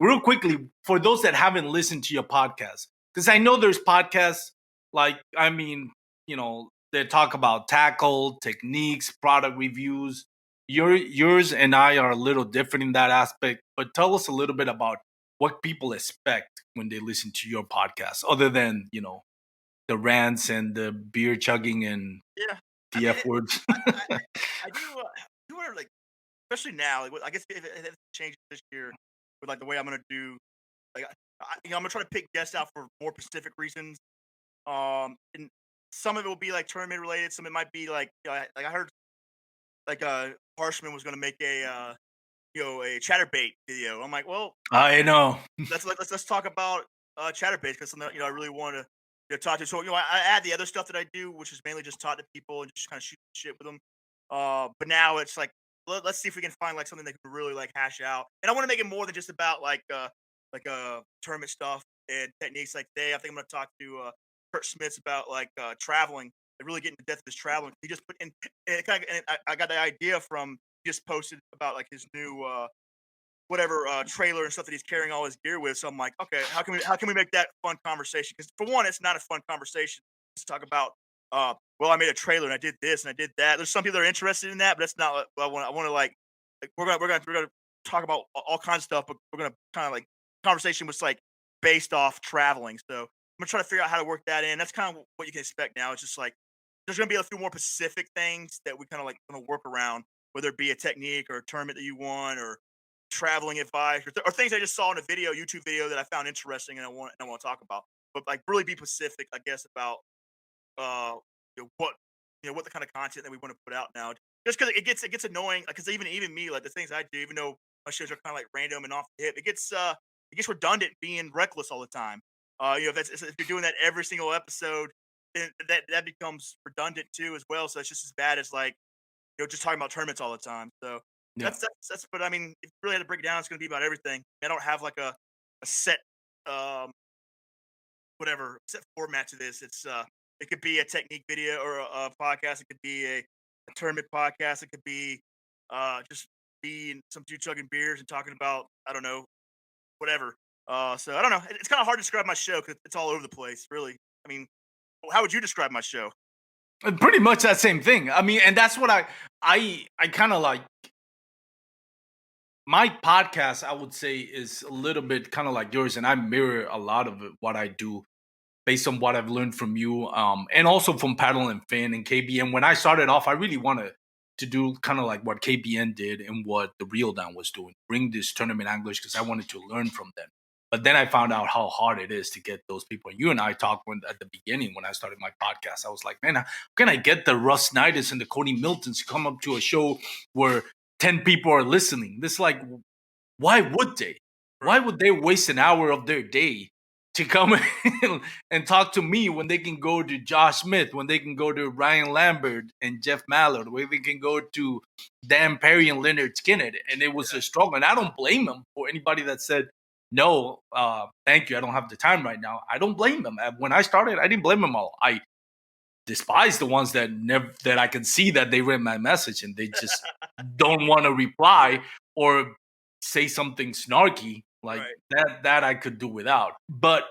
Real quickly, for those that haven't listened to your podcast, because I know there's podcasts like, they talk about tackle, techniques, product reviews. Yours and I are a little different in that aspect, but tell us a little bit about what people expect when they listen to your podcast, other than, the rants and the beer chugging and the F words. I do want to, like, especially now. Like, I guess if it changes this year with like the way I'm gonna do, like, I'm gonna try to pick guests out for more specific reasons. And some of it will be like tournament related. Some of it might be like, like I heard like Harshman was gonna make a a chatterbait video. I'm like, well, I know. let's talk about chatterbait, because something I really want to talk to. So I add the other stuff that I do, which is mainly just talk to people and just kind of shoot shit with them. But now it's like, let's see if we can find like something that can really like hash out. And I want to make it more than just about like tournament stuff and techniques. Like today, I think I'm going to talk to Kurt Smits about like traveling and really getting to depth of his traveling. He just put in, and I got the idea from, he just posted about like his new whatever trailer and stuff that he's carrying all his gear with. So I'm like, okay, how can we make that fun conversation? Because for one, it's not a fun conversation to talk about. Well, I made a trailer and I did this and I did that. There's some people that are interested in that, but that's not what I want. I want to like we're gonna talk about all kinds of stuff, but we're gonna kind of like, conversation was like based off traveling. So I'm gonna try to figure out how to work that in. That's kind of what you can expect now. It's just like there's gonna be a few more specific things that we kind of like gonna work around, whether it be a technique or a tournament that you won, or traveling advice, or things I just saw in a video, YouTube video, that I found interesting and I want to talk about. But like really be specific, I guess, about uh what what the kind of content that we want to put out now. Just because it gets annoying, because even me, like the things I do, even though my shows are kind of like random and off the hip, it gets redundant being reckless all the time. If you're doing that every single episode, then that becomes redundant too as well. So it's just as bad as like just talking about tournaments all the time. So Yeah. that's. But I mean, if you really had to break it down, it's going to be about everything. I don't have like a set um set format to this. It could be a technique video or a podcast. It could be a tournament podcast. It could be just be some dude chugging beers and talking about, I don't know, whatever. So I don't know. It's kind of hard to describe my show because it's all over the place. Really. I mean, how would you describe my show? Pretty much that same thing. I mean, and that's what I kind of like. My podcast, I would say, is a little bit kind of like yours, and I mirror a lot of it, what I do based on what I've learned from you, and also from Paddle and Fin and KBN. When I started off, I really wanted to do kind of like what KBN did and what the Real Down was doing, bring this tournament anglers, because I wanted to learn from them. But then I found out how hard it is to get those people. You and I talked at the beginning when I started my podcast. I was like, man, how can I get the Russ Snyders and the Cody Miltons to come up to a show where 10 people are listening? This, like, why would they? Why would they waste an hour of their day to come in and talk to me when they can go to Josh Smith, when they can go to Ryan Lambert and Jeff Mallard, when they can go to Dan Perry and Leonard Skinner? And it was a struggle. And I don't blame them for anybody that said, no, thank you, I don't have the time right now. I don't blame them. When I started, I didn't blame them all. I despise the ones that I can see that they read my message and they just don't want to reply or say something snarky like that I could do without. But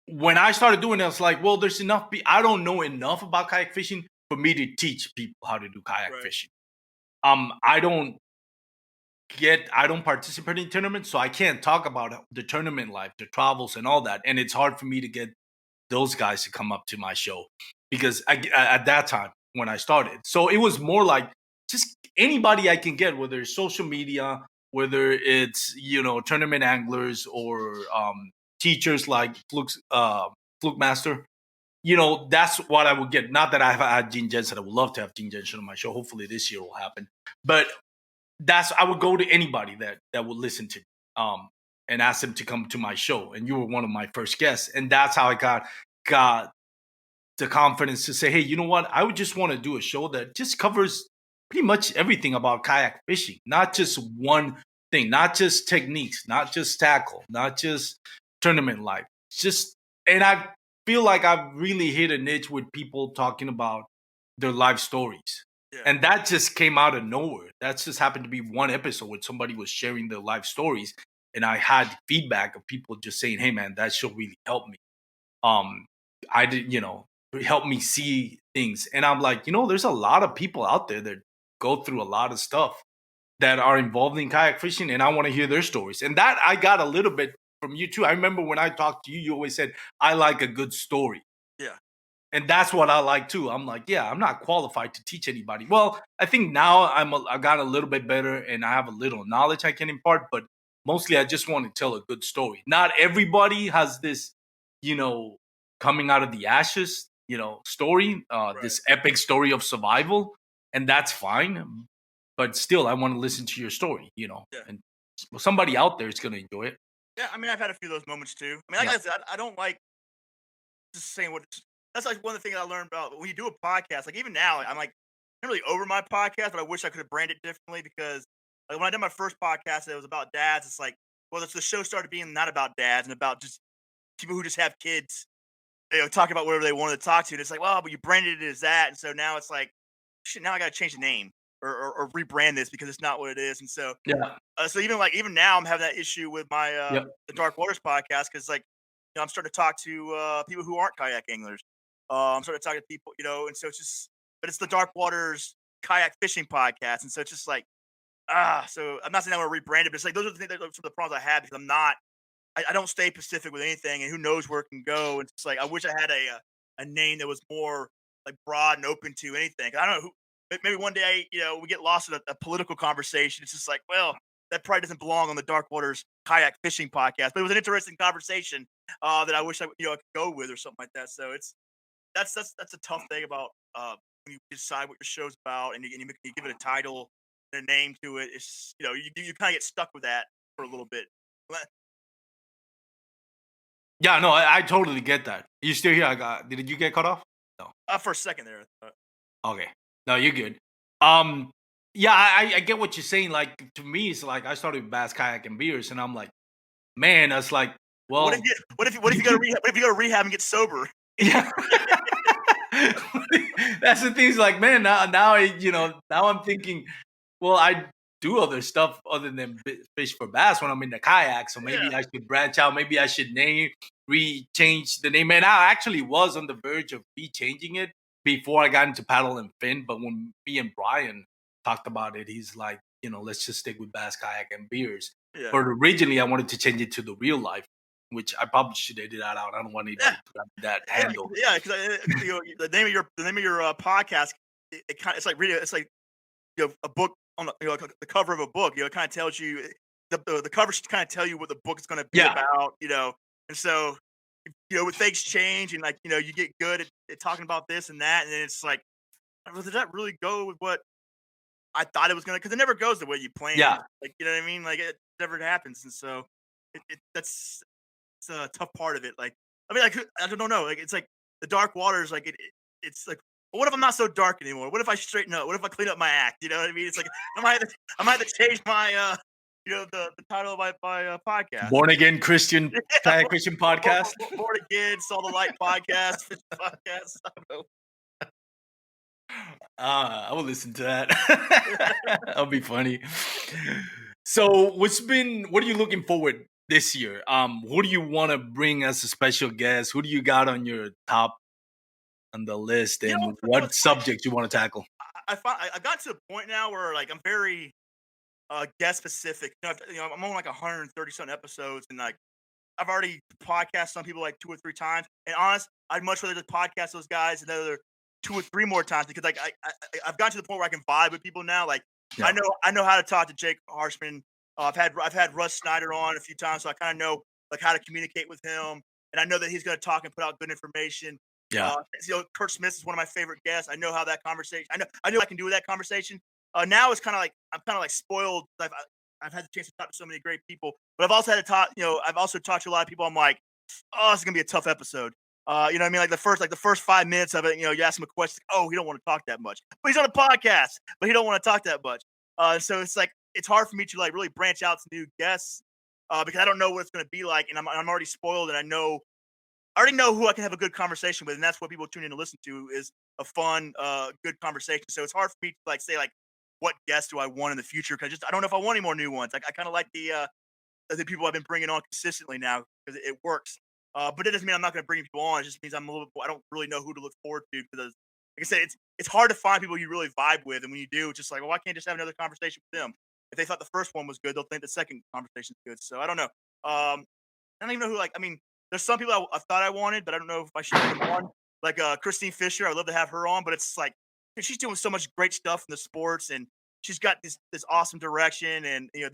when I started doing it, I was like, well, there's enough. I don't know enough about kayak fishing for me to teach people how to do kayak fishing. I don't participate in tournaments, so I can't talk about the tournament life, the travels and all that. And it's hard for me to get those guys to come up to my show because at that time when I started. So it was more like just anybody I can get, whether it's social media, whether it's, tournament anglers or teachers like Fluke Master. that's what I would get. Not that I've had Gene Jensen. I would love to have Gene Jensen on my show. Hopefully this year will happen. But I would go to anybody that would listen to me, and ask them to come to my show. And you were one of my first guests. And that's how I got the confidence to say, hey, you know what? I would just want to do a show that just covers pretty much everything about kayak fishing, not just one thing, not just techniques, not just tackle, not just tournament life. And I feel like I've really hit a niche with people talking about their life stories. Yeah. And that just came out of nowhere. That just happened to be one episode where somebody was sharing their life stories. And I had feedback of people just saying, hey, man, that show really helped me. I did, help me see things. And I'm like, there's a lot of people out there that go through a lot of stuff that are involved in kayak fishing, and I want to hear their stories. And that I got a little bit from you too. I remember when I talked to you, you always said, I like a good story. Yeah. And that's what I like too. I'm like, yeah, I'm not qualified to teach anybody. Well, I think now I got a little bit better and I have a little knowledge I can impart, but mostly I just want to tell a good story. Not everybody has this, coming out of the ashes, story, this epic story of survival, and that's fine. But still, I want to listen to your story, and somebody out there is going to enjoy it. Yeah, I mean, I've had a few of those moments too. I mean, like I said, I don't like just saying what. That's like one of the things I learned about when you do a podcast. Like even now, I'm like not really over my podcast, but I wish I could have branded it differently because like when I did my first podcast, it was about dads. It's like, well, the show started being not about dads and about just people who just have kids, talking about whatever they wanted to talk to. And it's like, well, but you branded it as that, and so now it's like, shit. Now I got to change the name or rebrand this because it's not what it is. And so, so even now, I'm having that issue with my the Dark Waters podcast because like, I'm starting to talk to people who aren't kayak anglers. I'm starting to talk to people, and so it's just, but it's the Dark Waters kayak fishing podcast, and so it's just like, so I'm not saying I want to rebrand it, but it's like those are the things, some of the problems I have because I don't stay specific with anything, and who knows where it can go. And it's like I wish I had a name that was more like broad and open to anything. I don't know maybe one day we get lost in a political conversation. It's just like, well, that probably doesn't belong on the Dark Waters kayak fishing podcast, but it was an interesting conversation that I wish I could go with or something like that. So that's a tough thing about when you decide what your show's about and you give it a title and a name to it. It's you kind of get stuck with that for a little bit. Yeah, no, I totally get that. You still here? Did you get cut off? No. For a second there. Okay. No, you're good. Yeah, I get what you're saying. Like to me, it's like I started with bass, kayak, and beers, and I'm like, man, that's like, well, what if you go to rehab? What if you go to rehab and get sober? Yeah. That's the thing. Is like, man, now now I'm thinking, well, I do other stuff other than fish for bass when I'm in the kayak. So maybe I should branch out. Maybe I should change the name. And I actually was on the verge of changing it before I got into paddle and fin. But when me and Brian talked about it, he's like, let's just stick with bass, kayak, and beers. Yeah. But originally, I wanted to change it to the real life, which I probably should edit that out. I don't want anybody to grab that handle. Yeah, because the name of your podcast, it's like reading. It's like a book on the cover of a book. It kind of tells you the cover should kind of tell you what the book is going to be about. And so when things change and like you get good at talking about this and that, and then it's like, did that really go with what I thought it was going to? Because it never goes the way you planned. Yeah, like you know what I mean. Like it never happens, and so that's a tough part of it. Like I mean, like I don't know. Like it's like the Dark Waters. Like it's like, well, what if I'm not so dark anymore? What if I straighten up? What if I clean up my act? You know what I mean? It's like I might have to change my the title of my podcast. Born Again Christian Christian podcast. Born Again, Saw the Light podcast. Podcast. I don't know. I will listen to that. That'll be funny. So, what are you looking forward this year? Who do you want to bring as a special guest? Who do you got on your top on the list, and what subjects you want to tackle? I got to a point now where like I'm very guest specific. I'm on like 130 something episodes, and like I've already podcast some people like 2 or 3 times. And honest, I'd much rather just podcast those guys another 2 or 3 more times because like I've gotten to the point where I can vibe with people now. Like I know how to talk to Jake Harshman. I've had Russ Snyder on a few times, so I kind of know like how to communicate with him, and I know that he's going to talk and put out good information. Yeah. Kurt Smith is one of my favorite guests. I know how that conversation. I know I can do with that conversation. Now it's kind of like I'm kind of like spoiled. I've had the chance to talk to so many great people, but I've also had to talk. I've also talked to a lot of people. I'm like, oh, this is gonna be a tough episode. You know what I mean? Like the first 5 minutes of it, you ask him a question. Oh, he don't want to talk that much, but he's on a podcast, but he don't want to talk that much. So it's like it's hard for me to like really branch out to new guests because I don't know what it's gonna be like, and I'm already spoiled, and I already know who I can have a good conversation with, and that's what people tune in to listen to is a fun, good conversation. So it's hard for me to like say like what guests do I want in the future because I don't know if I want any more new ones. Like I kind of like the people I've been bringing on consistently now because it works. But it doesn't mean I'm not going to bring people on. It just means I don't really know who to look forward to because, like I said, it's hard to find people you really vibe with, and when you do, it's just like, well, why can't I just have another conversation with them? If they thought the first one was good, they'll think the second conversation is good. So I don't know. I don't even know who. Like, I mean, there's some people I thought I wanted, but I don't know if I should have them on. Like Christine Fisher, I'd love to have her on, but it's like she's doing so much great stuff in the sports, and she's got this awesome direction, and Yeah.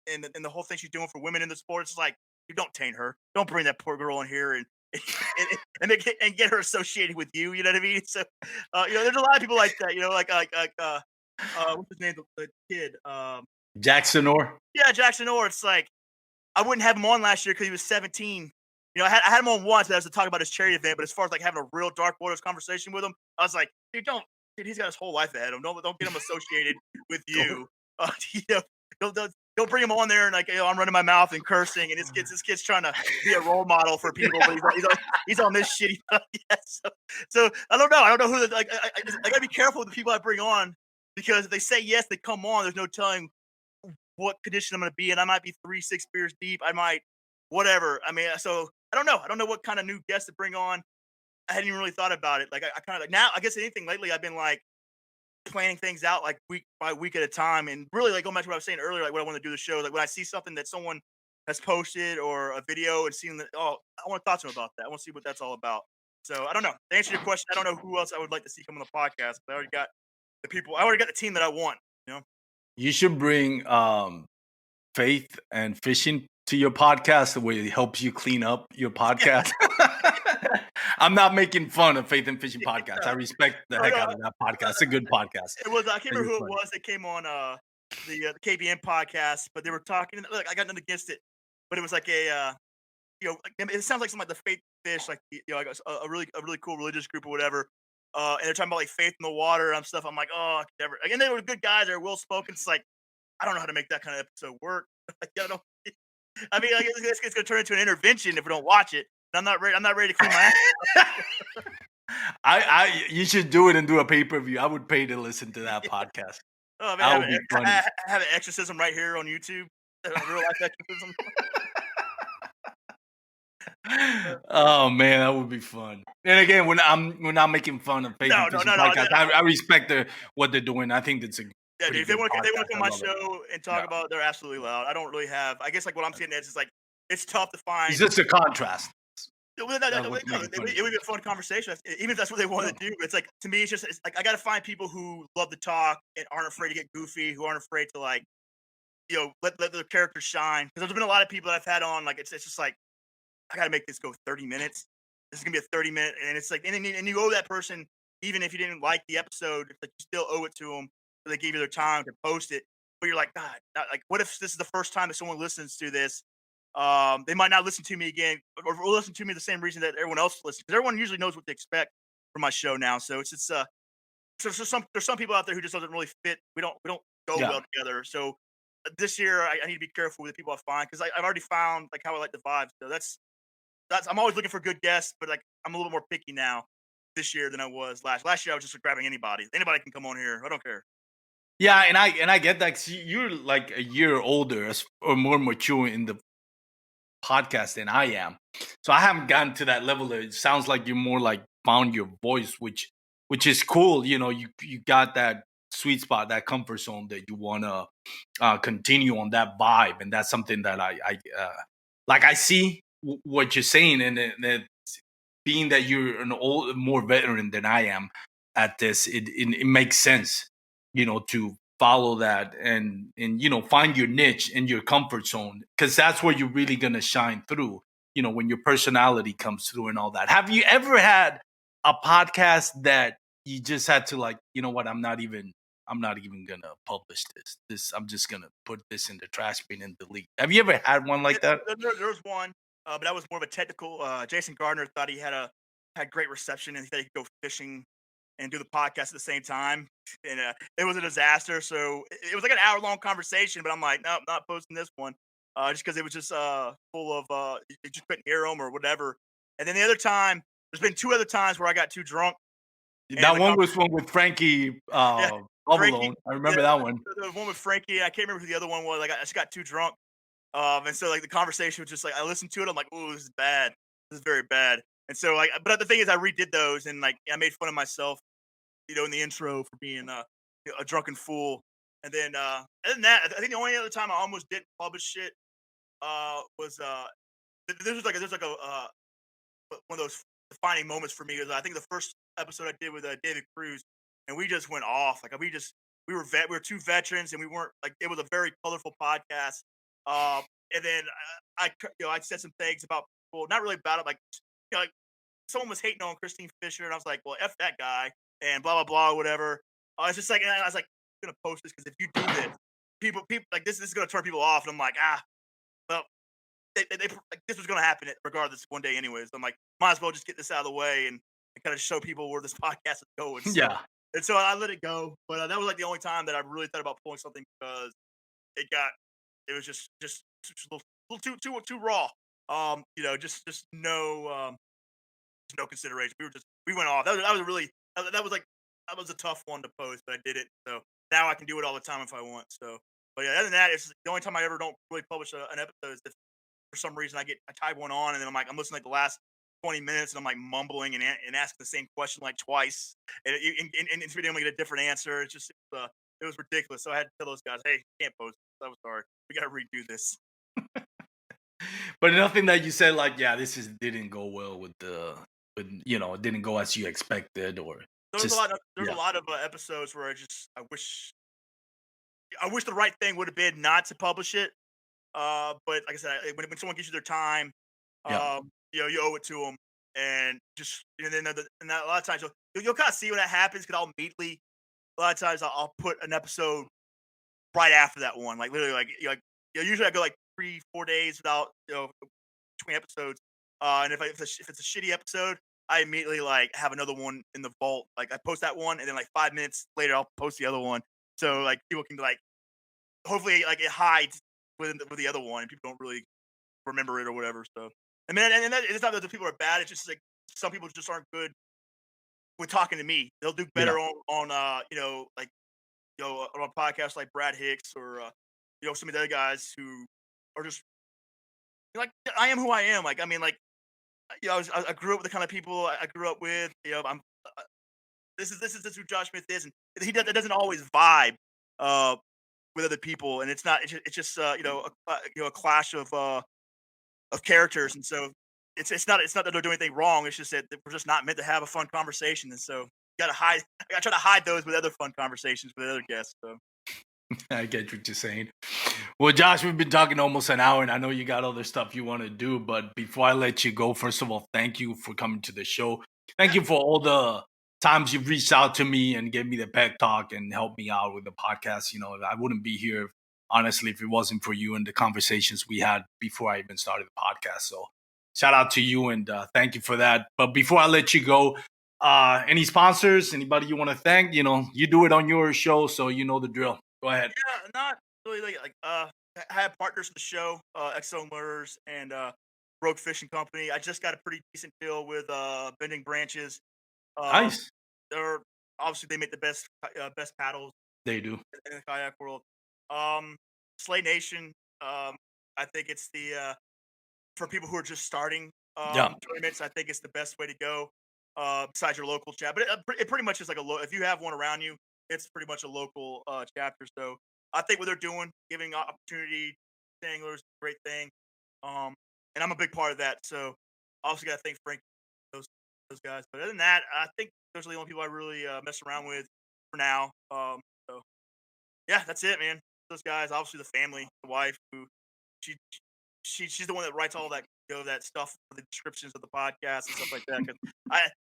and the whole thing she's doing for women in the sports is like, you don't taint her. Don't bring that poor girl in here and get her associated with you. You know what I mean? So, there's a lot of people like that. What's his name? The kid. Jackson Orr. Yeah, Jackson Orr. It's like I wouldn't have him on last year because he was 17. I had him on once, but that was to talk about his charity event. But as far as like having a real Dark Waters conversation with him, I was like, dude, dude, he's got his whole life ahead of him. Don't get him associated with you. You know, don't bring him on there and like I'm running my mouth and cursing, and this kid's trying to be a role model for people, but he's on this shitty. Yeah, so I don't know. I don't know who. I gotta be careful with the people I bring on because if they say yes, they come on. There's no telling what condition I'm going to be in. I might be 3-6 beers deep. I might whatever. I mean, so I don't know. I don't know what kind of new guests to bring on. I hadn't even really thought about it. Like I kind of like now. I guess anything lately, I've been like planning things out like week by week at a time, and really like going back to what I was saying earlier, like what I want to do the show. Like when I see something that someone has posted or a video and seeing that, oh, I want to talk to them about that. I want to see what that's all about. So I don't know. To answer your question, I don't know who else I would like to see come on the podcast. But I already got the people. I already got the team that I want. You should bring Faith and Fishing to your podcast, the way it helps you clean up your podcast. I'm not making fun of Faith and Fishing podcast. I respect the heck out of that podcast. It's a good podcast. It was. I can't remember who it was that came on the KBN podcast, but they were talking. Look, I got nothing against it, but it was like a it sounds like something like the Faith Fish, like like a really cool religious group or whatever. And they're talking about like faith in the water and stuff. I'm like, oh, never. Again, they were good guys. They're well spoken. It's like I don't know how to make that kind of episode work. I mean, I guess it's going to turn into an intervention if we don't watch it. I'm not ready. I'm not ready to clean my ass. You should do it and do a pay-per-view. I would pay to listen to that podcast. Oh man, that would be funny. I have an exorcism right here on YouTube. Real life exorcism. Oh man, that would be fun. And again, we're not making fun of Faith and Fishing podcast. I respect what they're doing. I think that's a dude, if they want to come on my show and talk about it, they're absolutely loud. I don't really have. I guess like what I'm saying is like it's tough to find. It's just a contrast. It would be a fun conversation, even if that's what they want to do. It's like to me, it's like I got to find people who love to talk and aren't afraid to get goofy, who aren't afraid to like, let their characters shine. Because there's been a lot of people that I've had on, like it's just like I got to make this go 30 minutes. This is gonna be a 30-minute, and it's like, and you owe that person, even if you didn't like the episode, it's like you still owe it to them. So they gave you their time to post it, but you're like, God, like what if this is the first time that someone listens to this? They might not listen to me again, or listen to me the same reason that everyone else listens. Because everyone usually knows what to expect from my show now. So so there's some people out there who just doesn't really fit. We don't go well together. So this year I need to be careful with the people I find because I've already found like how I like the vibe. So that's I'm always looking for good guests, but like I'm a little more picky now this year than I was last year. I was just grabbing anybody. Anybody can come on here. I don't care. Yeah, and I get that. You're like a year older or more mature in the podcast than I am, so I haven't gotten to that level. It sounds like you're more like found your voice, which is cool. You got that sweet spot, that comfort zone that you want to continue on that vibe, and that's something that I see what you're saying, and being that you're more veteran than I am at this, it makes sense, to follow that and find your niche and your comfort zone, because that's where you're really going to shine through, when your personality comes through and all that. Have you ever had a podcast that you just had to like, you know what? I'm not even gonna publish this. I'm just gonna put this in the trash bin and delete. Have you ever had one like that? There was one, but that was more of a technical. Jason Gardner thought he had great reception and he thought he could go fishing and do the podcast at the same time, and it was a disaster. So it was like an hour-long conversation, but I'm like, no, I'm not posting this one, just because it was just full of you just couldn't hear them or whatever. And then the other time, there's been 2 other times where I got too drunk. And That one was one with Frankie yeah, Frankie, Bubalone. I yeah, remember that one. the one with Frankie. I can't remember who the other one was. I just got too drunk. And so like the conversation was just like I listened to it. I'm like, "Ooh, this is bad. This is very bad." And so like, but the thing is, I redid those and like I made fun of myself, in the intro for being a drunken fool. And then other than that, I think the only other time I almost didn't publish shit was there's like a one of those defining moments for me. Is I think the first episode I did with David Cruz, and we just went off. Like we were two veterans, and we weren't like it was a very colorful podcast. Um, and then I said some things about people, not really about it, like someone was hating on Christine Fisher, and I was like, well, f that guy, and blah blah blah, whatever. It's just like, and I was like, I'm gonna post this because if you do this, people like this is gonna turn people off, and I'm like, well, they like, this was gonna happen regardless one day, anyways. I'm like, might as well just get this out of the way and kind of show people where this podcast is going. So, Yeah. and so I let it go, but that was like the only time that I really thought about pulling something because it was just a little too raw. Just no consideration. We went off. That was a really that was a tough one to post, but I did it. So now I can do it all the time if I want. So, but yeah, other than that, it's the only time I ever don't really publish an episode is if for some reason I type one on and then I'm listening like the last 20 minutes and I'm like mumbling and asking the same question like twice and it's really only get a different answer. It was ridiculous. So I had to tell those guys, hey, you can't post this. I was sorry. We got to redo this. But nothing that you said like, yeah, didn't go well with it didn't go as you expected or There's just a lot of episodes where I wish the right thing would have been not to publish it. But like I said, when someone gives you their time, yeah. you owe it to them, and then a lot of times you'll kind of see when that happens because I'll immediately a lot of times I'll put an episode right after that one, like literally usually I go like 3-4 days without between episodes, and if it's a shitty episode, I immediately like have another one in the vault. Like I post that one, and then like 5 minutes later, I'll post the other one. So like people can like hopefully like it hides with the other one, and people don't really remember it or whatever. So it's not that the people are bad. It's just like some people just aren't good with talking to me. They'll do better on on a podcast like Brad Hicks or some of the other guys who are just like I am who I am. Like I mean like I grew up with the kind of people I grew up with. I'm this is who Josh Smith is, and it doesn't always vibe with other people, and it's not. It's just a clash of characters, and so it's not that they're doing anything wrong. It's just that we're just not meant to have a fun conversation, and so you gotta hide. I gotta try to hide those with other fun conversations with other guests. So. I get what you're saying. Well, Josh, we've been talking almost an hour, and I know you got other stuff you want to do. But before I let you go, first of all, thank you for coming to the show. Thank you for all the times you've reached out to me and gave me the pep talk and helped me out with the podcast. I wouldn't be here, honestly, if it wasn't for you and the conversations we had before I even started the podcast. So shout out to you, and thank you for that. But before I let you go, any sponsors, anybody you want to thank? You do it on your show, so you know the drill. Go ahead. Yeah, not really I have partners in the show, Exxon Lures and Rogue Fishing Company. I just got a pretty decent deal with Bending Branches. Nice. They're obviously they make the best paddles They do. in the kayak world. Slay Nation. I think it's the for people who are just starting tournaments. I think it's the best way to go. Besides your local chat, but it pretty much is like if you have one around you, it's pretty much a local chapter. So I think what they're doing, giving opportunity to anglers, is a great thing. And I'm a big part of that. So I also got to thank Frank, those guys. But other than that, I think those are the only people I really mess around with for now. So yeah, that's it, man. Those guys, obviously the family, the wife, who she's the one that writes all that that stuff for the descriptions of the podcast and stuff like that. 'Cause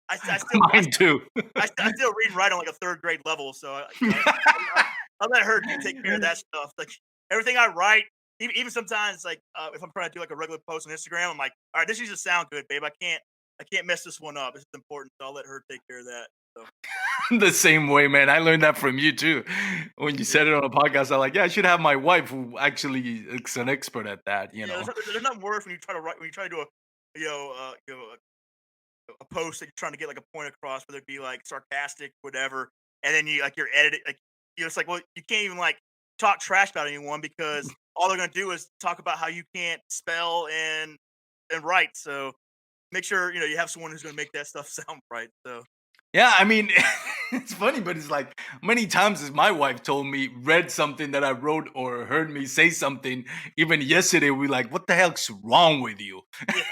I still Mine too. I still read and write on like a third grade level, so I'll let her take care of that stuff. Like everything I write, even sometimes like if I'm trying to do like a regular post on Instagram, I'm like, all right, this needs to sound good, babe. I can't mess this one up. This is important, so I'll let her take care of that. So. The same way, man. I learned that from you too. When you said it on a podcast, I'm like, yeah, I should have my wife who actually is an expert at that. You know, there's nothing worse when you try to write, when you try to do a post that you're trying to get like a point across, whether it be like sarcastic, whatever, and then you're editing, like it's like, well, you can't even like talk trash about anyone because all they're gonna do is talk about how you can't spell and write. So make sure you have someone who's gonna make that stuff sound right. So. Yeah, I mean, it's funny, but it's like many times as my wife told me, read something that I wrote or heard me say something, even yesterday, we're like, what the hell's wrong with you?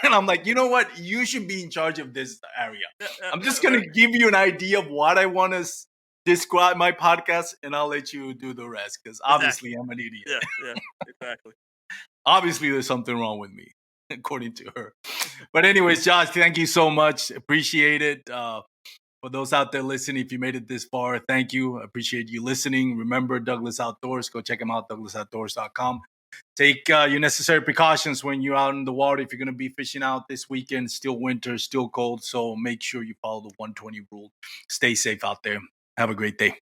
And I'm like, you know what? You should be in charge of this area. I'm just going to give you an idea of what I want to describe my podcast, and I'll let you do the rest, because obviously I'm an idiot. Yeah, exactly. Obviously, there's something wrong with me, according to her. But anyways, Josh, thank you so much. Appreciate it. For those out there listening, if you made it this far, thank you. I appreciate you listening. Remember Douglas Outdoors. Go check them out, douglasoutdoors.com. Take your necessary precautions when you're out in the water. If you're going to be fishing out this weekend, still winter, still cold. So make sure you follow the 120 rule. Stay safe out there. Have a great day.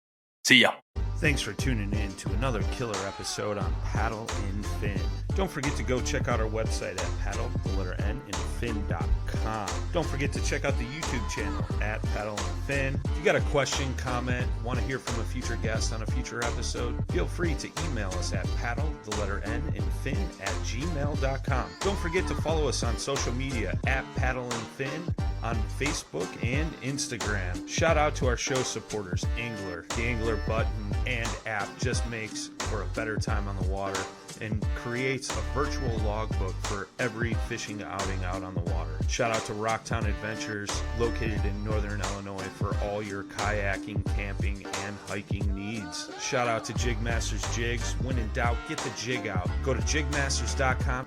See ya. Thanks for tuning in to another killer episode on Paddle and Fin. Don't forget to go check out our website at paddle_and-fin.com. Don't forget to check out the YouTube channel at Paddle and Fin. If you got a question, comment, want to hear from a future guest on a future episode, feel free to email us at paddle_and-fin@gmail.com. Don't forget to follow us on social media at Paddle and Fin on Facebook and Instagram. Shout out to our show supporters, Angler. The Angler button and app just makes for a better time on the water and creates a virtual logbook for every fishing outing out on the water. Shout out to Rocktown Adventures, located in Northern Illinois, for all your kayaking, camping, and hiking needs. Shout out to Jig Masters Jigs. When in doubt, get the jig out. Go to jigmasters.com